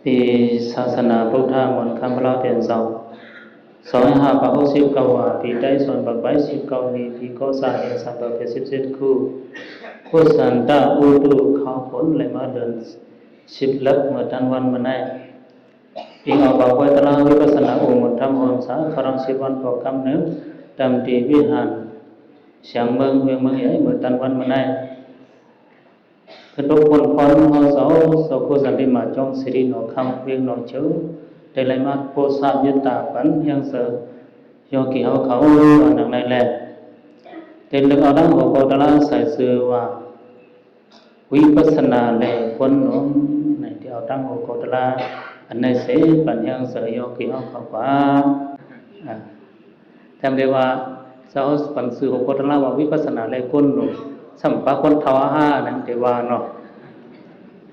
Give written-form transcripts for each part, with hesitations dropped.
ปีศาสนาพุทธมนต์คำพระเปลี่ยน2569ว่าปีได้ส่วนบักไว้19มีปีก็สาเหตุสัมปะ17คู่ผู้สันตะอุตุเข้าผลเลยมาเดิน10ลักเมื่อทันวันมาได้ปีเอาบักไว้ตลาดวิปัสสนาองค์มนต์ธรรมหอมสาฝรั่ง10วันพอกำเนิดตามที่วิหารเสียงเมืองใหญ่เมื่อทันวันมาได้ทุกคนพรเฮาเสาโสโคสันติมาจงสิริโนคำเวียงโนเชือได้ไลมาโพสาบยตาปันยังเสโยกิเฮาเขาอันนั้นในแลเต็นลึกเอาดังหัวโพตละใส่ซื้อว่าวิปัสสนาแลคนนมในที่เอาดังหัวโพตละอันในเสปัญญังเสโยกิเฮาเขาว่าแทนได้ว่าเจ้าปันซื้อหัวโพตละว่าวิปัสสนาแลคนนมสัมปะคนเท่าห้านั่นแต่ว่าเนาะ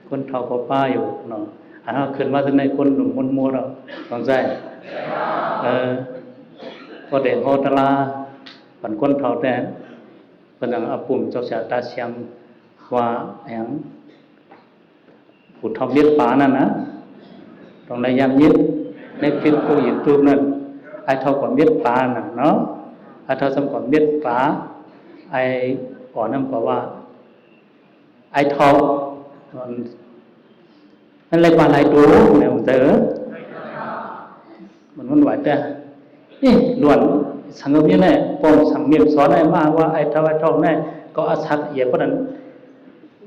คนเท่าพ่อป้าอยู่เนาะอันนั้นขึ้นมาจากในคนหนุ่มคนมัวเราต้องใจพอเด็กโหตลาปันคนเท่าแต่เป็นอย่างอาปุ่มเจ้าชาตาเชียมว่าอย่างผู้ทำเย็ดป่านั่นนะต้องในยามเย็ดในฟิตผู้หญิงตูนั่นไอ้เท่ากับเย็ดป่าน่ะเนาะไอ้เท่าสมกับเย็ดป่าไอ้ก่อนนั่นก็ว่าไอ้ทองนั่นเลยว่าอะไรตัวเนี่ยมันเจอมันไหวแต่นี่ล้วนสังเกตยังไงปองสังเกตสอนให้มาว่าไอ้ทองเนี่ยก็อาศัยเหยียบเพราะนั้น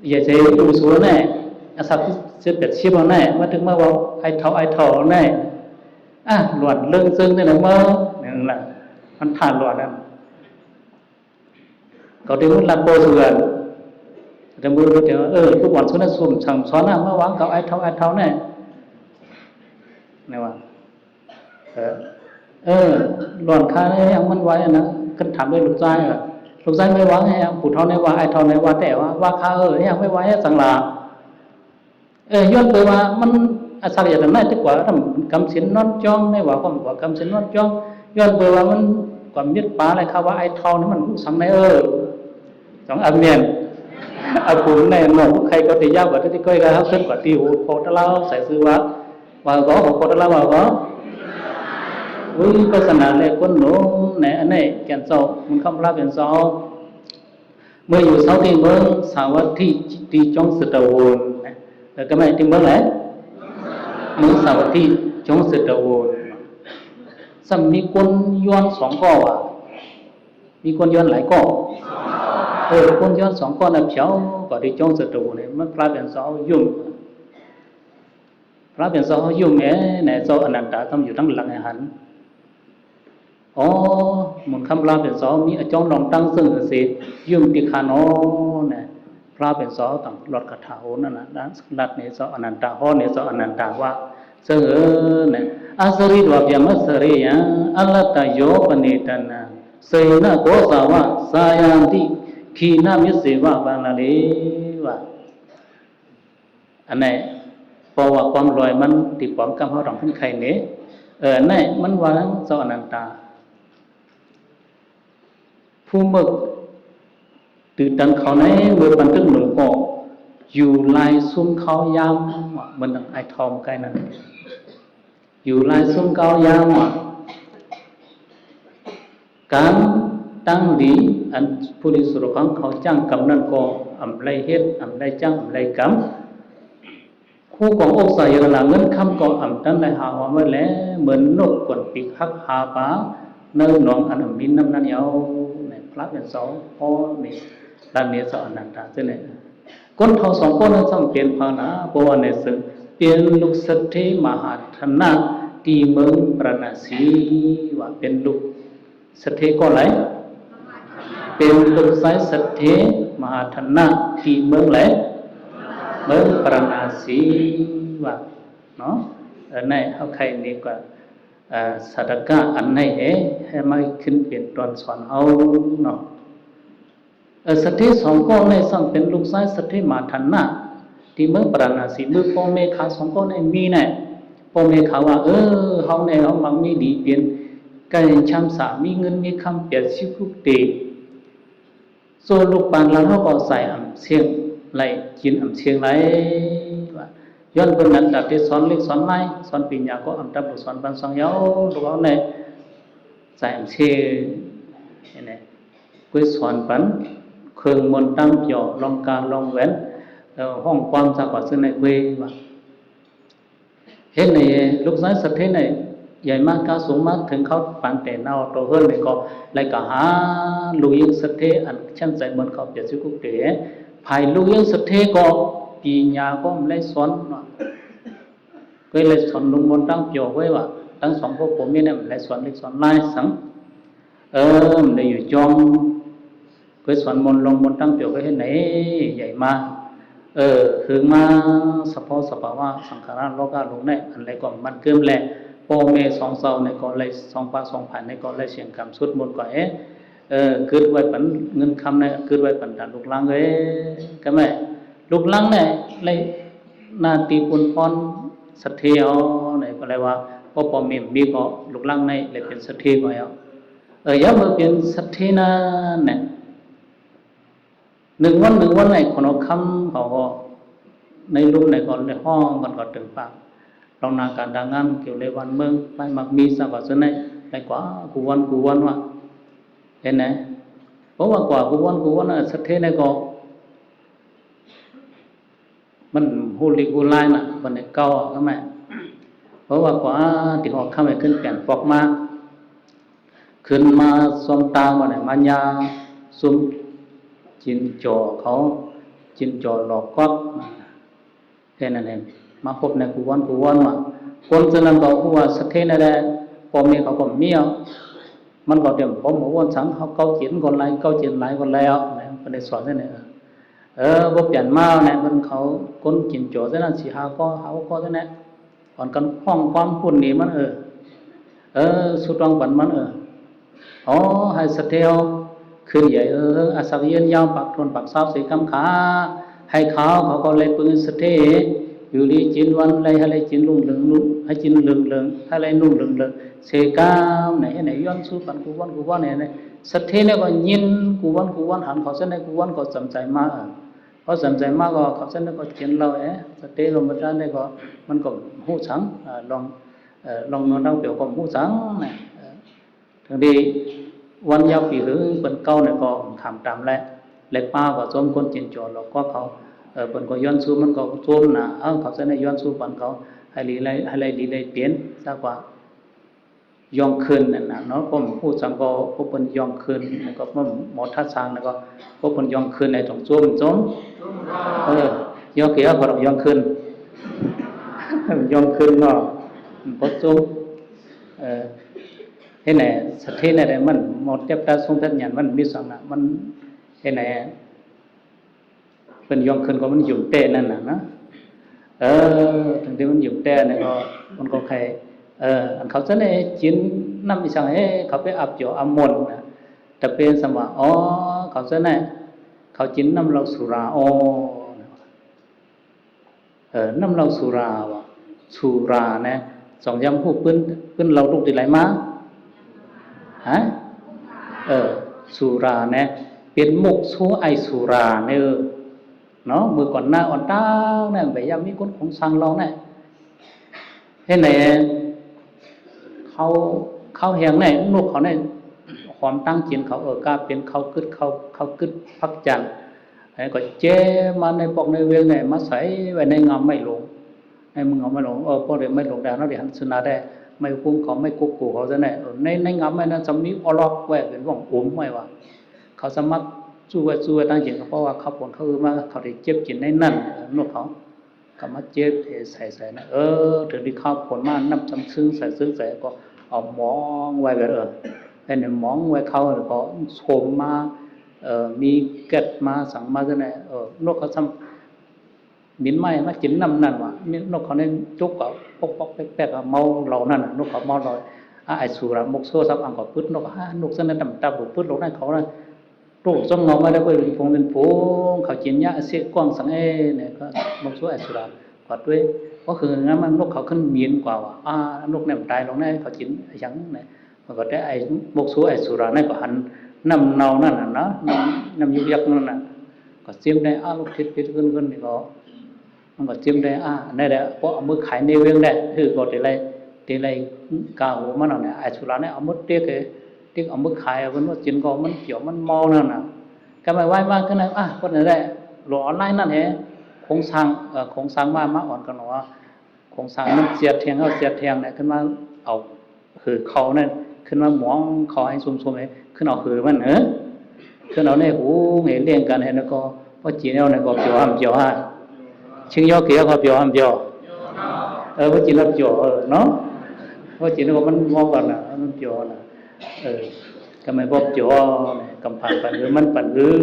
เหยียบเสียดูสูงเนี่ยอาศัยเสียเปรียบเทียบเนี่ยมาถึงมาว่าไอ้ทองเนี่ยล้วนเรื่องซึ่งเนี่ยนะมั้งนี่แหละมันผ่านล้วนนั่นเขาได้มุ่งหลักโบสุกันแต่มือเราเดี๋ยวทุกวันสุนัขสุ่มสั่งสอนนะเมื่อวานเขาไอ้เท่าเนี่ยนี่ว่าหลอนคาเนี่ยยังมันไว้นะกันถามด้วยลูกใจลูกใจไม่ว่าไงปู่เท่าในว่าไอ้เท่าในว่าแต่ว่าคายังไม่ไว้สังลาย้อนไปว่ามันอาศัยอย่างนั้นที่กว่าทำกำสินนอนจ้องในว่าความว่ากำสินนอนจ้องย้อนไปว่ามันความยึดป่าอะไรเขาว่าไอ้เท่านี่มันสังในสองอันเนี่ยอาปุ่มในหนุ่มใครก็ตียาวกว่าที่ก้อยก็เขาขึ้นกว่าตีหูโคตรเล่าใส่ซื้อว่าก็ของโคตรเล่าว่าก็วิปัสสนาเลยคนหนุ่มในอันนี้แก่นโซมันคำรับเป็นโซเมื่ออยู่เสาที่เมืองสาวัตถีตีจงสุดโวนแล้วก็ไม่ที่เมืองไหนเมืองสาวัตถีจงสุดโวนสัมมีคนย้อน2ก้อว่ะมีคนย้อนหลายก้อคนย้อน2ก้อนน่ะเพียวก็ที่จงสุดโวนเนี่ยมันพระเป็นโซยุ่งพระเป็นโซยุ่งเนี่ยโซอนันตาทำอยู่ทั้งหลังหันมันคำลาเป็นสอมีอาจารย์ลองตั้งซึ่งสิยุ่งติคานเนี่ยพระเป็นสอต่างหลอดกระถาโหนั่นแหละดังลัดในสออนันตาโหในสออนันตาว่าซึ่งเนี่ยอาสริดวะเปียมัสริยะอัลลัตตโยปเนตนะเสนะโกสาวะสายันติขีนามิเสวะบางละเลวะอันนี้เพราะว่าความลอยมันติดปอมกำเขาดองขึ้นใครเนี่ยนี่มันว่าสออนันตาผู้มึกตื่นตันเขาในเมื่อบันทึกหลวงพ่ออยู่ลายซุ้มเขายามมันดังไอทอมใกล้นั้นอยู่ลายซุ้มเขายามการตั้งดีอันผู้ที่สุรของเขาจ้างกำนันก็อำไรเฮ็ดอำไรจ้างอำไรกำคู่ของอกใส่กระหลังเงินคำก็อำตั้งไรหาว่าเมื่อแล้วเหมือนนกกวนปีกหักหาปาเนื้อหนองอันบินน้ำนั้นเอาพระเป็นสองพ่อนี่ด้านนี้สอนนันตาเจ้าเนี่ยคนเท่า2คนนั้นต้องเปลี่ยนภานะเพราะว่าในซึ่งเปลี่ยนลูกสัตเทมหาธนะที่เมืองประณสีว่าเป็นลูกสัตเทก็ไหลเป็นลูกสายสัตเทมหาธนะที่เมืองไหลเมืองประณสีว่าเนาะในเอาใครนี่กว่าสัตกะอันไหนให้ไม่ขึ้นเปลี่ยนตอนสอนเอาเนาะสัตย์2ก้อนในสั่งเป็นลูกชายสัตย์มาทันนะที่เมืองปราณสีมือพ่อแม่ขา2ก้อนในมีแน่พ่อแม่ขาว่าเฮาในเฮามังมีดีเปลี่ยนกันช้ำสามีเงินมีคำเปลี่ยนชีวิตเตโซลูกปานแล้วเฮาก็ใส่อำเสียงไหลกินอำเสียงไหลว่า ย้อนเป็นนั้นแต่ที่สอนเล็กสอนไล่สอนปีญญาก็อันดับสอนปันสองเย้าลูกเอาเนี่ยใส่เชื่อเนี่ยกุศลปันเครื่องมนต์ตั้งเกี่ยวลองการลองแหวนห้องความสักว่าซึ่งในเวว่าเห็นในลูกสายสัตว์เห็นในใหญ่มากก้าวสูงมากถึงเขาปานแต่เนาตัวเฮิรนในก็เลยก็หาลูกยิงสัตว์เทอันเช่นใจเหมือนเขาเปียสิกุเต๋ภายลูกยิงสัตว์เทก็ปีญาก็ไม่สอนก็เลยสอนลุงมนต์ตั้งเกี่ยวไว้ว่าตั้งสองพวกผมเนี่ยมันเลยสอนเล็กสอนไล่สังมันได้อยู่จอมก็สอนมนต์ลงมนต์ตั้งเกี่ยวไว้ให้ไหนใหญ่มากคือมาสภาวะสังขารโลกาลงเนี่ยอันไรก็มันเกิมแหละโปเมสองเสาในก็เลยสองปาสองผ่านในก็เลยเสียงคำสุดมนต์ก็เกิดไว้ปันเงินคำเนี่ยเกิดไว้ปันดันลูกลังก็ไม่ลูกลังเนี่ยเลยนาตีปุนพรสัตเทียเนี่ยก็เลยว่าพอปอมมีก็ลูกลังในเลยเป็นสัตเทียก็ย้ำมาเป็นสัตเทียนั่นเนี่ยหนึ่งวันในคนเอาคำเขาก็ในรูปในก่อนในห้องกันก็ถึงปากลองนาการดังงานเกี่ยวกับวันเมืองไปมักมีสักว่าซึ่งในไปกว่ากูวันว่าเห็นไหมเพราะว่ากว่ากูวันน่ะสัตเทในก็มันฮูลิกูไลน่ะมันในเก่าก็ไม่เพราะว่ากว่าที่เขาเข้าไปขึ้นเปลี่ยนปอกมาขึ้นมาสมตาวันไหนมันยาซุมจินจ่อเขาจินจ่อหลอกก๊อกแค่นั้นเองมาพบในกูวันว่าคนจะนั่งก็กูว่าสักเทนั่นแหละพอมีเขาก็มีมันก็เดี๋ยวผมบอกว่าสังเขาเกาจินคนไรเกาจินไรคนแล้วนะก็ได้สอนได้เนี่ยบ่เปลี่ยนมาเนี่ยมันเขาคนจินจ่อซะนั่นสิหาก็ซะเนี่ยก่อนกันห้องความพูดนี่มันสุดรองปันมันให้สักเทวขึ้นใหญ่อาศัยยืนยาวปักทนปักซาบสีกำขาให้เขาก็เลยปืนสเตอยู่ดีจินวันเลยให้เลยจินลุ่งเหลืองให้จินเหลืองให้เลยนุ่งเหลืองเสกามไหนย้อนสู้ปันกูวันเนี่ยสเตเนี่ยก็ยินกูวันหันเขาเส้นในกูวันก็สนใจมากเพราะสนใจมากก็เขาเส้นก็จินเราสเตลงมาด้านเนี่ยก็มันก็หูสังลองนอนนั่งเปี่ยวก็หูสังเนี่ยทั้งดีวันยาวปีหรือเป็นเก้าเนี่ยก็ทำตามแล้วเล็กป้าก็จมคนจินจ่อเราก็เขาเป็นก็ย้อนสู้มันก็จมนะเขาจะได้ย้อนสู้ปันเขาให้ลีเลยเปลี่ยนซะกว่ายองคืนนั่นนะเนาะผมพูดสังก็พวกเป็นยองคืนแล้วก็หมอทัศน์แล้วก็พวกเป็นยองคืนในตรงจมยองเกี่ยวกับยองคืนยองคืนก็พอจมเห็นไหนสัตว์ที่ไหนมันหมดเจ็บตาทรงทัศน์ยันมันมีสองนะมันเห็นไหนเป็นยองคืนก็มันหยุ่มเตะนั่นนะถึงที่มันหยุ่มเตะเนี่ยก็มันก็ใครอันเขาจะได้จินน้ำอีสังเขาไปอับจ่ออัมมนนะแต่เป็นสมว่าเขาจะได้เขาจินน้ำเราสุราน้ำเราสุราวะสุราเนี่ยสองยำหูปืนเราลูกที่ไหนมาสุราเนี่ยเป็นมุกสู้ไอสุราเนี่ยเนาะมือก่อนหน้าอ่อนตาเนี่ยแบบยังมีคนของสังเราเนี่ยให้ไหนเขาแหงเนี่ยลูกเขาเนี่ยความตั้งจิตเขากล้าเป็นเขากึดพักจันไอ้ก็เจ๊มาในปอกในเวงเนี่ยมาใส่ไว้ในงามไม่หลงในมึงงามไม่หลงพอเดี๋ยวไม่หลงได้เราเดี๋ยวหันสนาได้ไม่คุ้มเขาไม่กุกกูเขาจะไหนในงามไม่นั้นสำนีอลอกแหวกเป็นว่องไม่ว่าเขาสมัครสู้ไว้ตั้งจิตเพราะว่าเขาผลเขามาเขาได้เจ็บจิตในนั่นนกเขาก็มาเจ็บใส่นะถึงที่เขาผลมานับจำซึ้งใส่ก็เอามองไว้แบบไอ้เนี่ยมองไว้เขาก็โฉมมามีเกิดมาสั่งมาจะไหนนกเขาทำมินไม้มาจินน้ำนั่นว่ะนกเขาเนี่ยจุกก็ปอกแป๊กเมาเหล่านั่นนกเขาเมาลอยไอ้สุรามกโซ่ซับอังก็พึ่นนกเส้นนั้นตาบุพึ่นลงนั่นเขาเนี่ยรูปทรงเงาไม่ได้เป็นพงเขาจินยะเสียกว้างสังเนี่ยก็มกโซ่ไอ้สุรากอดด้วยก็คืองั้นมันนกเขาขึ้นมีนกว่าว่ะนกเนี่ยตายลงนั่นเขาจินยังเนี่ยมันก็ได้ไอ้มกโซ่ไอ้สุราเนี่ยก็หันน้ำเนานั่นน่ะน้ำยุบยักนั่นน่ะก็เสียมได้ลูกทิศขึ้นนี่ก็ มันก็จิ้มได้ได้แหละเพราะเอามือขายในเรื่องได้คือก็ตีไรกาหัวมันเนี่ยไอ้สุราเนี่ยเอามือเตี้ยเตี้ยเอามือขายเอาเป็นว่าจิ้มก็มันเกี่ยวมันเมานั่นน่ะก็ไม่ไหวมากขึ้นเลยคนไหนได้หลอออนไลน์นั่นเหรอโครงสร้างมาอ่อนกันหรอโครงสร้างมันเสียดแทงเนี่ยขึ้นมาเอาหือเขาเนี่ยขึ้นมาหมองเขาให้ซุ่มๆเลยขึ้นเอาหือมันขึ้นเอาในหูเห็นเลี้ยงกันเห็นแล้วก็พอจีนเอาเนี่ยก็เปียวฮะชิงยอเกี่ยวก็เปียวพอจีนเราเปียวเนาะพอจีนก็มันมองกันน่ะมันเปียวน่ะก็ไม่บอกเปียวเนี่ยกำผ่านปันหรือมันปันหรือ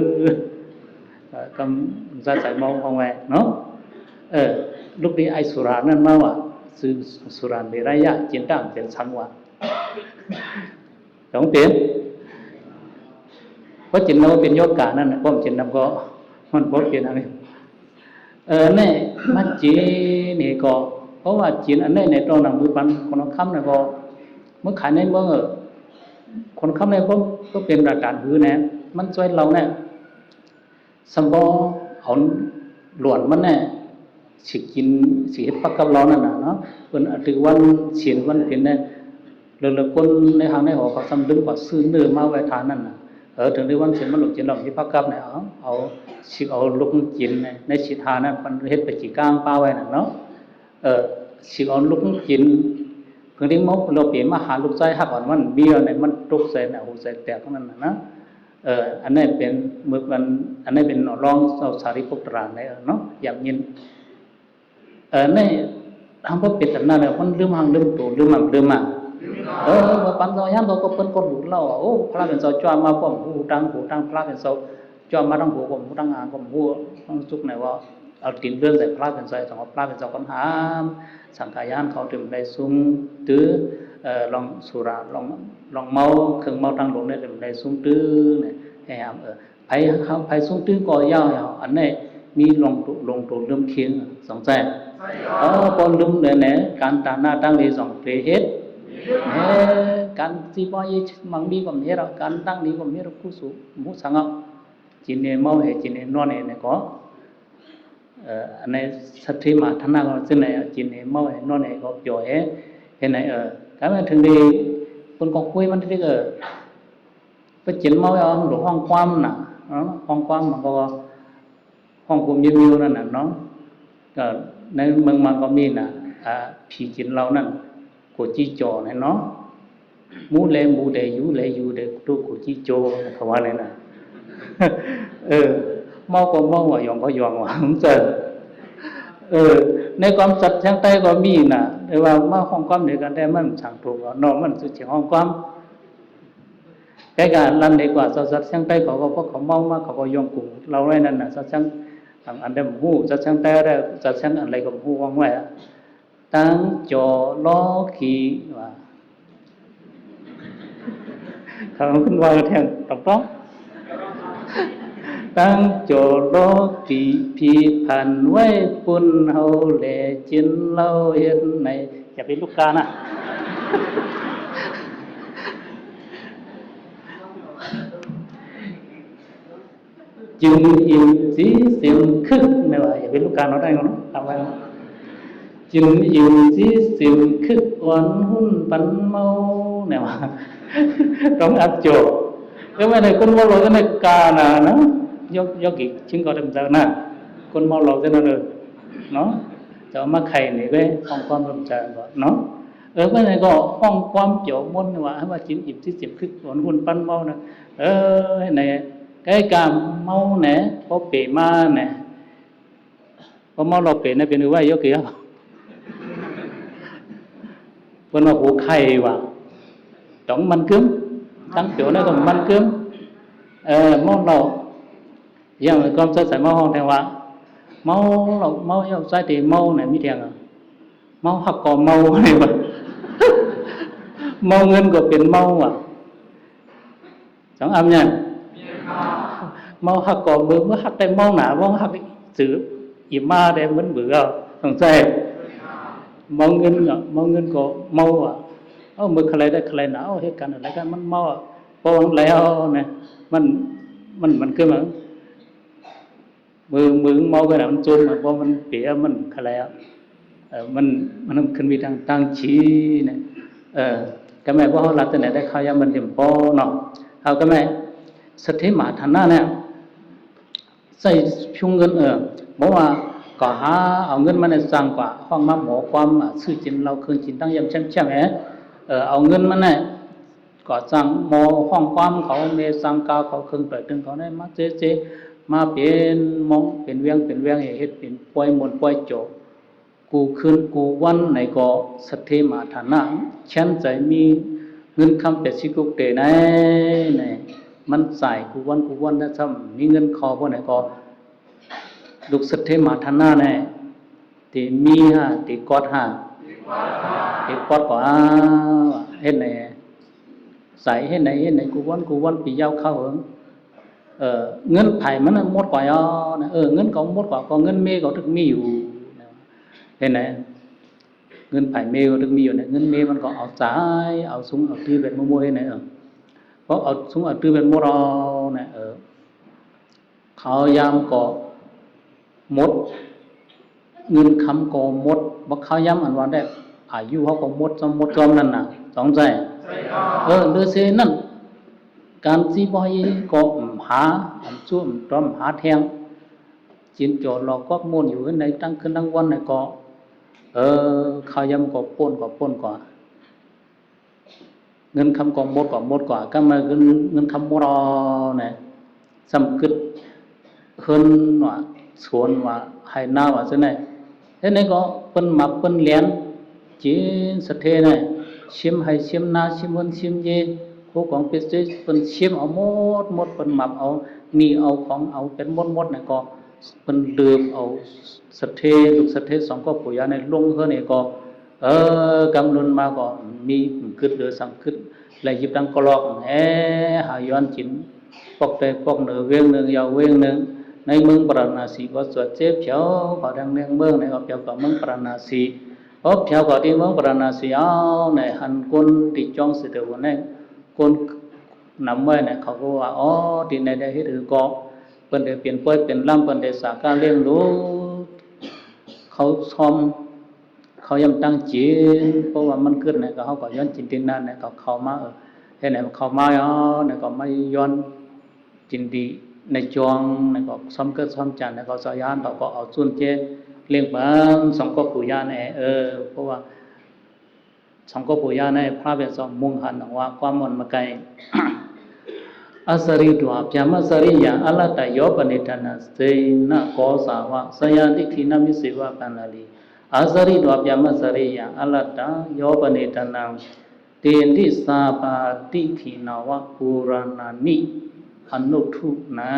กำจะใส่มองเอาไว้เนาะลูกนี้ไอสุรานั่นมาว่าซื้อสุราในระยะจีนต่างเป็นสังวะต้องเปลี่ยนเพราะจิตเราเป็นโยกานั่นเพราะจิตเราก็มันพบเปลี่ยนอะไรเนี่ยมันจีนี่ก็เพราะว่าจิตอันนี้ในตรงนั้นมือปันคนค้ำเนี่ยก็เมื่อขายในเมื่อคนค้ำเนี่ยก็เป็นประการหือเนี่ยมันช่วยเราเนี่ยสมบูรณ์เอาหลวนมันเนี่ยสิกินสิปักกับเรานั่นน่ะเนาะเป็นถือวันเฉียนวันเป็นเนี่ยเลยคนในทางในหอเขาทำดึงกว่าซื้อเนื้อมาไว้ทานนั่นน่ะถึงในวันเฉียนมันหลุดจินเราที่ปักกับเนี่ยเอาสิเอาลูกจินในสิทานั่นมันเฮ็ดไปจีก้างป้าไว้น่ะเนาะสิเอาลูกจินเพิ่งที่มกเราเปลี่ยนมาหาลูกใจหักอ่อนมันเบี้ยเนี่ยมันตุกใส่เนี่ยหูใส่แตกทั้งนั้นนะอันนี้เป็นเมื่อวันอันนี้เป็นรองสารีปุตตราเนี่ยเนาะอย่างยินนี่ทำเพราะเป็นแต่นั่นเนี่ยมันลืมตัวลืมมาปันเราย่างเราก็เป็นคนหูเราโอ้พระเป็นเสาจอมาผมหูตั้งพระเป็นเสาจอมาตั้งหูผมหูตั้งอ่างผมหูต้องจุกไหนว่าเอาตินเรื่องใส่พระเป็นเสาสองพระเป็นเสาคำหามสังขารเขาถึงได้ซุ้มตื้อลองสุราลองเมาเครื่องเมาตั้งหลงได้ถึงได้ซุ้มตื้อเนี่ยให้หามไปซุ้มตื้อก็ยาวอันนี้มีลงตัวลืมเคียงสองใจพอลืมเนี่ยการตาหน้าตั้งเลยสองเปรเหตุการที่ว่ามังมีก็มีเราการตั้งนี้ก็มีเราคู่สูมุสังเอาจีนเนี่ยเมาเหจีนเนี่ยนอนเนี่ยก็อันนี้สัตย์ที่มาท่านนั่งซึ่งในจีนเนี่ยเมาเหนอนเนี่ยก็เปียวเห็นไหนการมาถึงดีคนก็คุยมันที่ไปจีนเมาเอาหลวงห้องความน่ะห้องความมันก็ห้องคุมยิ้มนั่นน่ะเนาะก็ในเมืองมาก็มีน่ะผีจีนเรานั่นกูจีโจเนี่ยเนาะมูเดยูเดตัวกูจีโจเขาว่าอะไรน่ะเมาก็เมาว่ายองก็ยองว่ะผมเจอในความสัตย์ช่างใต้ก็มีน่ะแต่ว่ามาห้องความเดียวกันแต่มันช่างถูกเนาะมันสุดเฉียงห้องความแค่การลั่นดีกว่าสัตย์ช่างใต้เขาก็เพราะเขาเมามาเขาก็ยองกูเราไว้นั่นน่ะสัตย์ช่างอันเดิมหูสัตย์ช่างใต้ได้สัตย์ช่างอะไรก็หูว่างไว้ตั้งโจล้อขีว่าเขาขึ้นว่าแทงตบต้องตั้งโจล้อขีผีพันไว้ปุ่นเฮาแลจินเล่าเห็นในอย่าเป็นลูกกานะจึงอินสีเสียงคึกไม่ว่าอย่าเป็นลูกกาเราได้เนาะทำไว้จึงอินสีเสียงคึกวันหุ่นปันเมาเนี่ยว่าต้องอัดโจก็ไม่ได้คนเมาเราจะไม่กานะเนาะยกอีกชิ้นก็ทำจากนั้นคนเมาเราจะนั่นเลยเนาะจะมาไข่นี่ก็ห้องความสนใจก่อนเนาะไม่ได้ก็ห้องความเกี่ยวม้วนว่าให้ว่าจินอิบสีเสียงคึกวันหุ่นปันเมานะไหนcái cảm mau nè có bể ma nè có mau lọt bể này bên ngoài yếu kìa bên mà hú khay vào trong man cướm tăng chỗ này còn man cướm mau lọt giờ con sẽ mau hòn thằng hoa mau lọt mau yếu sai thì mau này mới thằng mau học còn mau này mà mau ngân của biển mau à chẳng âm nha mau học có bữa mới học đây mau nã mau học chữ im ma đây vẫn bữa thằng xe mau ngân có mau à mới khai đây não hết cả này cáiมันmauพอแล้วเนี่ยมันคือมัน มือเมาก็น่ะมันจมเพราะมันเปียมันอะไรอ่ะมันขึ้นมีทางตั้งชี้เนี่ยก็แม่ว่าเขาลัดแต่ไหนได้เขายังมันเต็มปอเนาะเขาก็แม่สถิมาฐานะเนี่ยใส่ชุงเงินบอกว่าก็หาเอาเงินมาในสั่งกว่าห้องมาหมอความซื้อจินเราคืนจินตั้งยำช่ำเอาเงินมาเนี่ยก็สั่งหมอห้องความเขาเมสั่งกาเขาคืนไปถึงเขาได้มาเจมาเป็นมองเป็นเวียงเฮ็ดเป็นปล่อยมนต์ปล่อยโจกูคืนกูวันในก็สถิมาฐานะฉันใจมีเงินคำเป็ดสิกุกเตไหนมันใส่กูวันนะซ้ำมีเงินคอพวกไหนก็ลูกสถิมาฐานะเนี่ยที่มีที่กอดที่กอดก็เฮ็ดไหนใส่เฮ็ดไหนกูวันปียาวเข้าเงินไผ่มันหมดกว่านะเงินก็หมดกว่าก็เงินเมก็ถึงมีอยู่เห็นไหมเงินไผ่เมก็ถึงมีอยู่เนี่ยเงินเมมันก็เอาสายเอาซุ้งเอาตื้อเป็นมัวเห็นไหมเพราะเอาซุ้งเอาตื้อเป็นมัวเราเนี่ยเขายามก็หมดเงินคำก็หมดบ่เขาย้ำอันว่าได้อายุเขาก็หมดจอมนั่นน่ะสองใจเลือเซนั่นการซีบอยก็หาอันช่วมตอมหาแทงจินโจรเราก็มุ่นอยู่ในตั้งคืนตั้งวันในก็เขาย้ำก็ป้นกว่าเงินคำก็หมดกว่าก็มาเงินคำหมดเนี่ยสำคึดขึ้นว่าสวนว่าให้หน้าว่าเช่นนั้นthế này có phân mập phân lén chỉ sát thế này xiêm hay xiêm na xiêm hơn xiêm gì cô còn biết chứ phân xiêm ở một phân mập ở ni ởของเอาเป็นมดnày có phân đường ở sát thế lúc sát thế song có phụ gia này lung hơn này có cầm luôn mà có mi cứt đưa sang cứt lại dịp đang có lọt hà yuan chín bọc tề bọc nửa viên nửa giàu viên nửaในเมืองปราณาสีก็สวดเจ็บเฉาขอดังเมืองในก็เปียวกับเมืองปราณาสีพบเฉาก็ที่เมืองปราณาสีเอาในหันคนที่จ้องเสด็จเนี่ยคนนำไว้เนี่ยเขาก็ว่าที่ในได้เห็นหรือก็เป็นได้เปลี่ยนป่วยเป็นล่ำเป็นได้สาการเลี้ยงรู้เขาซ้อมเขายังตั้งจีนเพราะว่ามันเกิดเนี่ยเขาก็ย้อนจินตินนั่นเนี่ยเขามาเห็นไหนเขามาเนี่ยก็ไม่ย้อนจินดีในจวงในก็ซ้ำเกิดซ้ำจันในก็สยานเราก็เอาส่วนเจเลี้ยงบ้านสองก็ปู่ย่าในเพราะว่าสองก็ปู่ย่าในพระเป็นสองมุ่งหันว่าความมันมาไกลอาสริดวาพยามาสริยาอัลลตะโยปนิธนาเสนะโกสาวะสยาติทินามิสิวะปันนาลีอาสริดวาพยามาสริยาอัลลตะโยปนิธนาเตนิสาปาติขินาวะปุรานานิอนุทุนะ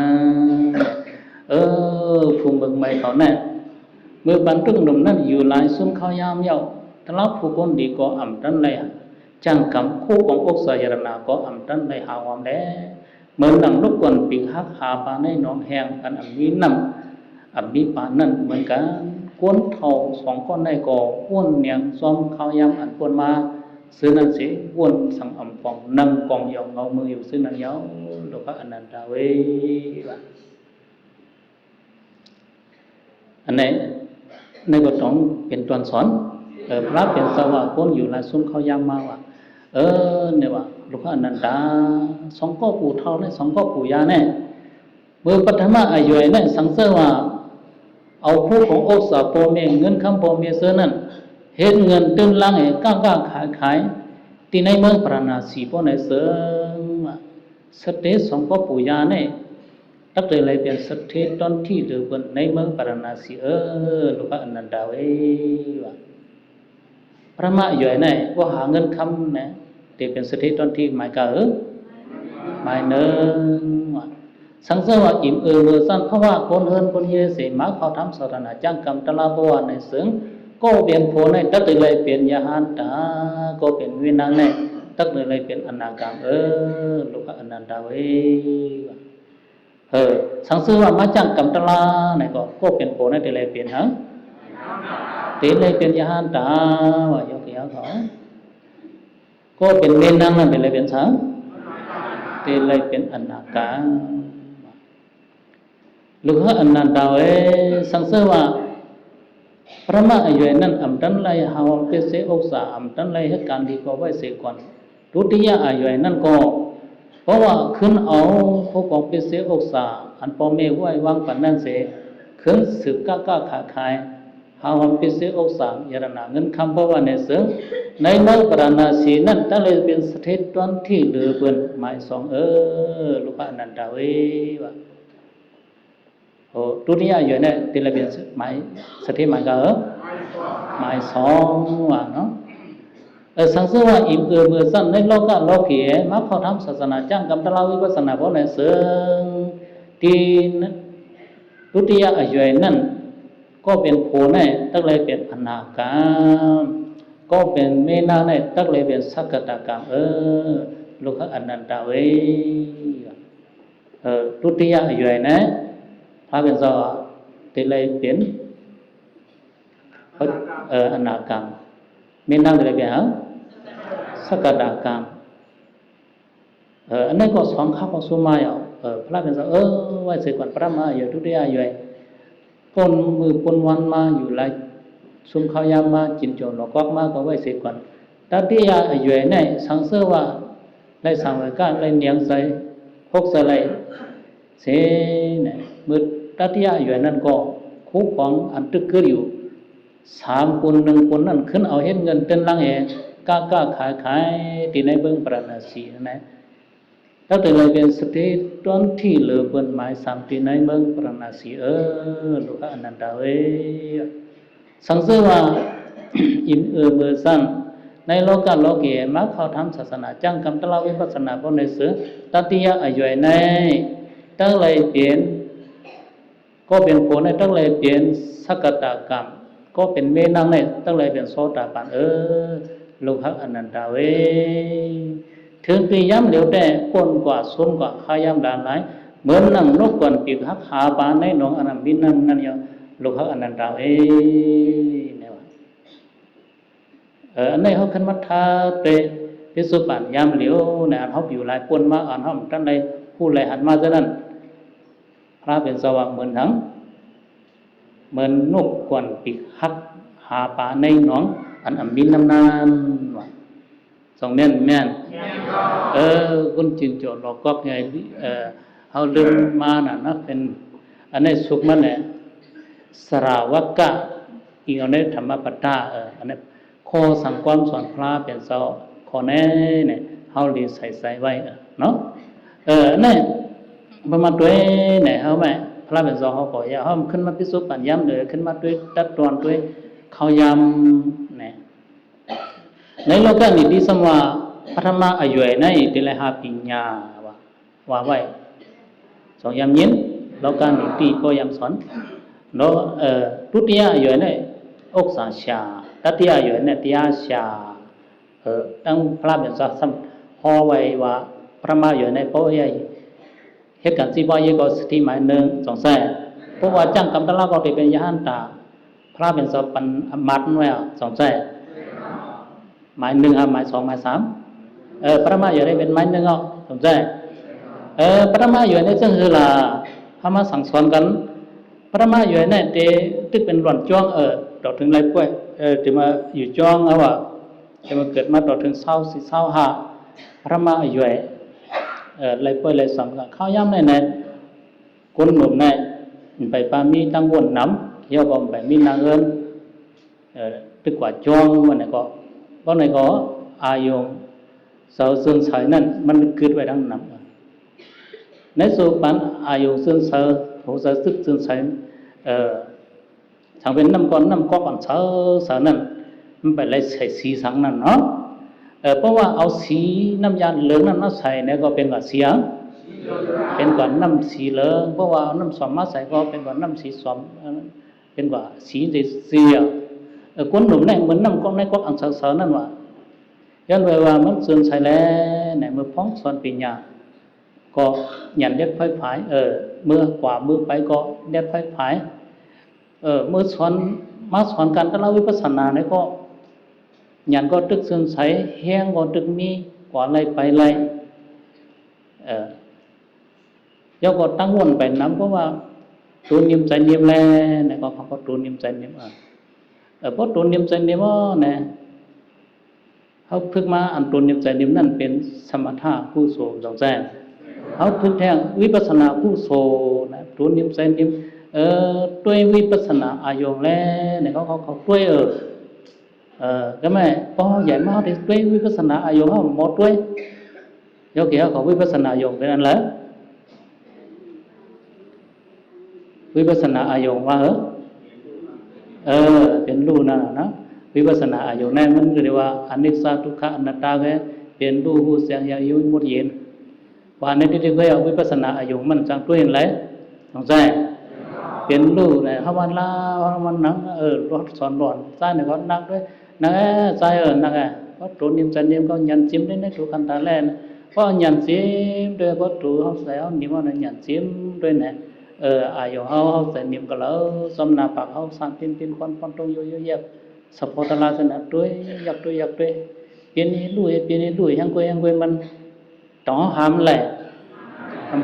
ภูมิเบิกใบเขาเนี่ยเมื่อบรรทุกหนุ่มนั้นอยู่หลายสุนเขายามเย้าทะเลาะผู้คนดีก็อ่ำตันเลยจังกำคู่ของอกสายรนาก็อ่ำตันเลยหาวามแล้วเหมือนหนังลูกกวนปีกหักหาปาในหนองแหงกันอ่ำมีน้ำอ่ำมีปานั่นเหมือนกันก้นเท่าสองก้อนในก่ออ้วนเนียงซ้อมเขายามอันปวนมาซื้อนั่นสิวนสังอ่ำฟองนั่งกองยองเงามืออยู่ซื้อนั่งเย้าโลกอนันตาเวอันไหนในบทของเป็นตัวสอนพระเป็นสวะคนอยู่หลายสุนเขายามมาว่าเนี่ยว่าโลกอนันตาสองก็ปู่เท่าเนี่ยสองก็ปู่ยาเนี่ยเมื่อปัทมาอายุเนี่ยสังเสริญว่าเอาผู้ของโอสาโปเมเงินคำโปเมเสนั่นเห็นเงินตื้นล่างก้าวขายที่ในเมืองปราณาสีพวกในเสริมสเตสองก็ปู่ยาเนี่ยตักเลยเป็นสเตตอนที่หรือบนในเมืองปราณาสีลูกอนันดาเวว่าพระมาอยู่ไหนว่าหาเงินคำเนี่ยที่เป็นสเตตอนที่หมายก็หมายเนื้อสังเสริญว่าอิ่มเมื่อสั้นเพราะว่าคนเฮินคนเยเสมาเขาทำสารณะจ้างกรรมตลาบวาในเสริงก็เปลี่ยนโพในตักเลยเปลี่ยนยาหันตาก็เป็นวินังในตักเลยเป็นอนาคามลูกอนันตาเวสังเสริญว่ามาจ้างกรรมตลาในก็เป็นโพในเลยเปลี่ยนฮะตีเลยเป็นยาหันตาว่ายกเยาเขาก็เป็นวินังนั่นเป็นเลยเป็นสังตีเลยเป็นอนาคาม ลูกฮะอันนั้นดาวสังเสว่าพระมาอายุนั้นอัมตันไลหาวเปเสอกษาอัมตันไลให้การดีก็ไว้เสียก่อนทุติยอายุนั้นก็เพราะว่าขึ้นเอาเขาของเปเสอกษาอันพอเมไว้วางปันนั่นเสียขึ้นสืบก้าขาขายหาวเปเสอกษายรณาเงินคำเพราะว่าในเสือในเมื่อปราณาสีนั้นตั้งเลยเป็นสถิตตอนที่เหลือเปินหมายสองลูกอนันดาว่าโอ้ทุติยอายุเนี่ยที่เราเป็นหมายสถิตหมายก็หมายสองว่าเนาะสังเสว่าอิมเมื่อสั้นในโลกโลกีมาเข้าทำศาสนาจ้างกำตลาวิปัสสนาเพราะในเสือที่ทุติยอายุนั้นก็เป็นโพเนี่ยตั้งเลยเป็นอนาคาก็เป็นเมนาเนี่ยตั้งเลยเป็นสักกตากรรมลูกอนันตาทุติยอายุเนี่ยพระเป็นสาวที่เลยเป็นอนาคามเมนาเลยเป็นสักกตากรรมอันนี้ก็สองข้าวสุมาอยู่พระเป็นสาวไว้เสกวันพระมาอยู่ทุติยอายุปนมือปนวันมาอยู่ไรซุ่มข้าวยามมาจินโจรหลอกวักมาก็ไว้เสียก่อนตติยาอายุเนี่ยสังเสว่าในสังเวชการในเนียงใส่พกใส่ไรเสเนี่ยมือตติยาอายุนั่นก็คู่ของอันตึกเกอยู่3 คน1 คนนั่นขึ้นเอาเห็นเงินเต้นลังก้าขายที่ในเบื้องปราณาสีนะแล้วแต่เลยเป็นสติตอนที่เหลือเปินหมาย3ที่ในเมืองปราณาสีลูกอนันดาสังเสว่าอินเมื่อสั้นในโลกโลกีมาเข้าทำศาสนาจ้างกรรมตลาวิปัสสนาเพราะในเสือตติยะอายุในตั้งเลยเปลี่ยนก็เป็นผลในตั้งเลยเปลี่ยนสักกตากรรมก็เป็นเมนังในตั้งเลยเป็นโสตาปันลูกอนันดาถึงปีย้ำเหลียวแต่ก้นกว่าส้นกว่าขายำดานไหลเหมือนนั่งนกก่อนปีกหักหาปานในหนองอนันบินนั่นอย่างลูกอนันดาเนี่ยว่าอันนี้เขาขึ้นมาท้าเตะพิสุปันย้ำเหลียวเนี่ยเขาอยู่หลายปนมาอ่านเขาท่านใดผู้ใดหันมาจะนั้นพระเป็นสว่างเหมือนทั้งเหมือนนกก่อนปีกหักหาปานในหนองอันบินนานว่าสองแม่นคุณจินโจรหลอกก็ไงเขาลืมมานะเป็นอันนี้สุกมันเนี่ยสราวกะอีกอันนี้ธรรมปตาอันนี้ข้อสังความสอนพระเป็นเจ้าข้อนี้เนี่ยเขาลีใส่ไว้เนาะนี่ประมาณด้วยเนี่ยเขาไหมพระเป็นเจ้าเขาขอยาเขาขึ้นมาพิสูจน์ปัญญาเลยขึ้นมาด้วยตัดตอนด้วยเขายำเนี่ยในโลกนี้ที่สมว่าพระมาอายุในที่เลยหาปัญญาว่าไว้สองยำยินโลกนี้ที่ก็ยำสอนโลทุติยอายุในอกษาชาตติยอายุในติยาชาตั้งพระเป็นสัตว์ห่อไว้ว่าพระมาอายุในเพราะว่าเหตุการณ์ที่ว่าก็สติหมาย1 2 3เพราะว่าจ้างกำตลาก็เป็นยานตาพระเป็นสัตว์ปันมัดไว้2 3หมาย1หมาย2หมาย3พระมาอายุในเป็นหมาย12 3พระมาอายุในซึ่งคือละพระมาสั่งสอนกันพระมาอยู่ในเตตึกเป็นหล่อนจ้องต่อถึงไรป่วยที่มาอยู่จ้องว่าจะมาเกิดมาต่อถึงเศร้าสิเศร้าหาพระมาอยู่ไรป่วยไรสำคัญข้าวย่ำในคนหนุ่มในไปปามีตั้งวนน้ำเกี่ยวกับไปมีนางเอิญตึกว่าจ้องวันไหนก็วันไหนก็อายุเสาซึ่งใส่นั่นมันเกิดไว้ทั้งน้ำในสุพรรณอายุซึ่งเสาผู้สศึกซึ่งใช้ทางเป็นน้ำก้อนก่อนเสานั่นมันไปเลยใส่สีสังนั่นเนาะเพราะว่าเอาสีน้ำยาเหลืองนั้นมาใส่เนี่ยก็เป็นกว่าเสียงเป็นกว่าน้ำสีเหลืองเพราะว่าเอาน้ำส้มมาใส่ก็เป็นกว่าน้ำสีส้มเป็นกว่าสีเสียคนหนุ่มเนี่ยเหมือนน้ำก้อนในก้อนอังเสานั่นว่าย้อนไปว่ามันซึ่งใส่แล้วเนี่ยมือพ้องสอนปัญญาก็ยันเด็ดไฟผายเมื่อกว่ามือไปก็เด็ดไฟผายเมื่อสอนมาสอนการตลาวิปัสสนาเนี่ยก็ยันก็ตึกซึ่งใสแห้งก็ตึกมีกว่าไรไปไรยกก็ตั้งวนไปน้ำเพราะว่า tu niệmใจniệmแลเนี่ยก็เขาก็tu niệmใจniệmเพราะtu niệmใจniệmเนี่ยเขาฝึกมาอันtu niệmใจniệmนั่นเป็นสมถะกุศลสองแสนเขาฝึกแทงวิปัสสนากุศลนะtu niệmใจniệmด้วยวิปัสสนาอายงแลเนี่ยเขาด้วยcái mà có giải máu thì đối vipassana ayong không một đối do kia có vipassana ayong cái này là vipassana ayong màเป็นรูนะนะวิปัสสนาอายุนั่นมันเรียกว่าอนิจจทุกขอนัตตาแกเป็นรูหูเสียงยายุหมดเย็นว่าในที่ที่ก็วิปัสสนาอายุมันจังด้วยอะไรสงสัยเป็นรูเนี่ยเขาวันละวันนังรถสอนร้อนใช่เนี่ยก็นักด้วยนักใช่นักก็ตัวนิมจันนิมก็ยันจิ้มได้ในตัวคันตาแลนก็ยันจิ้มด้วยก็ตัวเขาใส่เขานิมว่ายันจิ้มด้วยเนี่ยอายุเขาใส่นิมก็แล้วสมนาปากเขาสั่งปินคนตรงอยู่เยอะสปอร์ตลาสนะด้วยอยากด้วยเปลี่ยนให้ลุยยังกุยมันต้องห้ามแหละ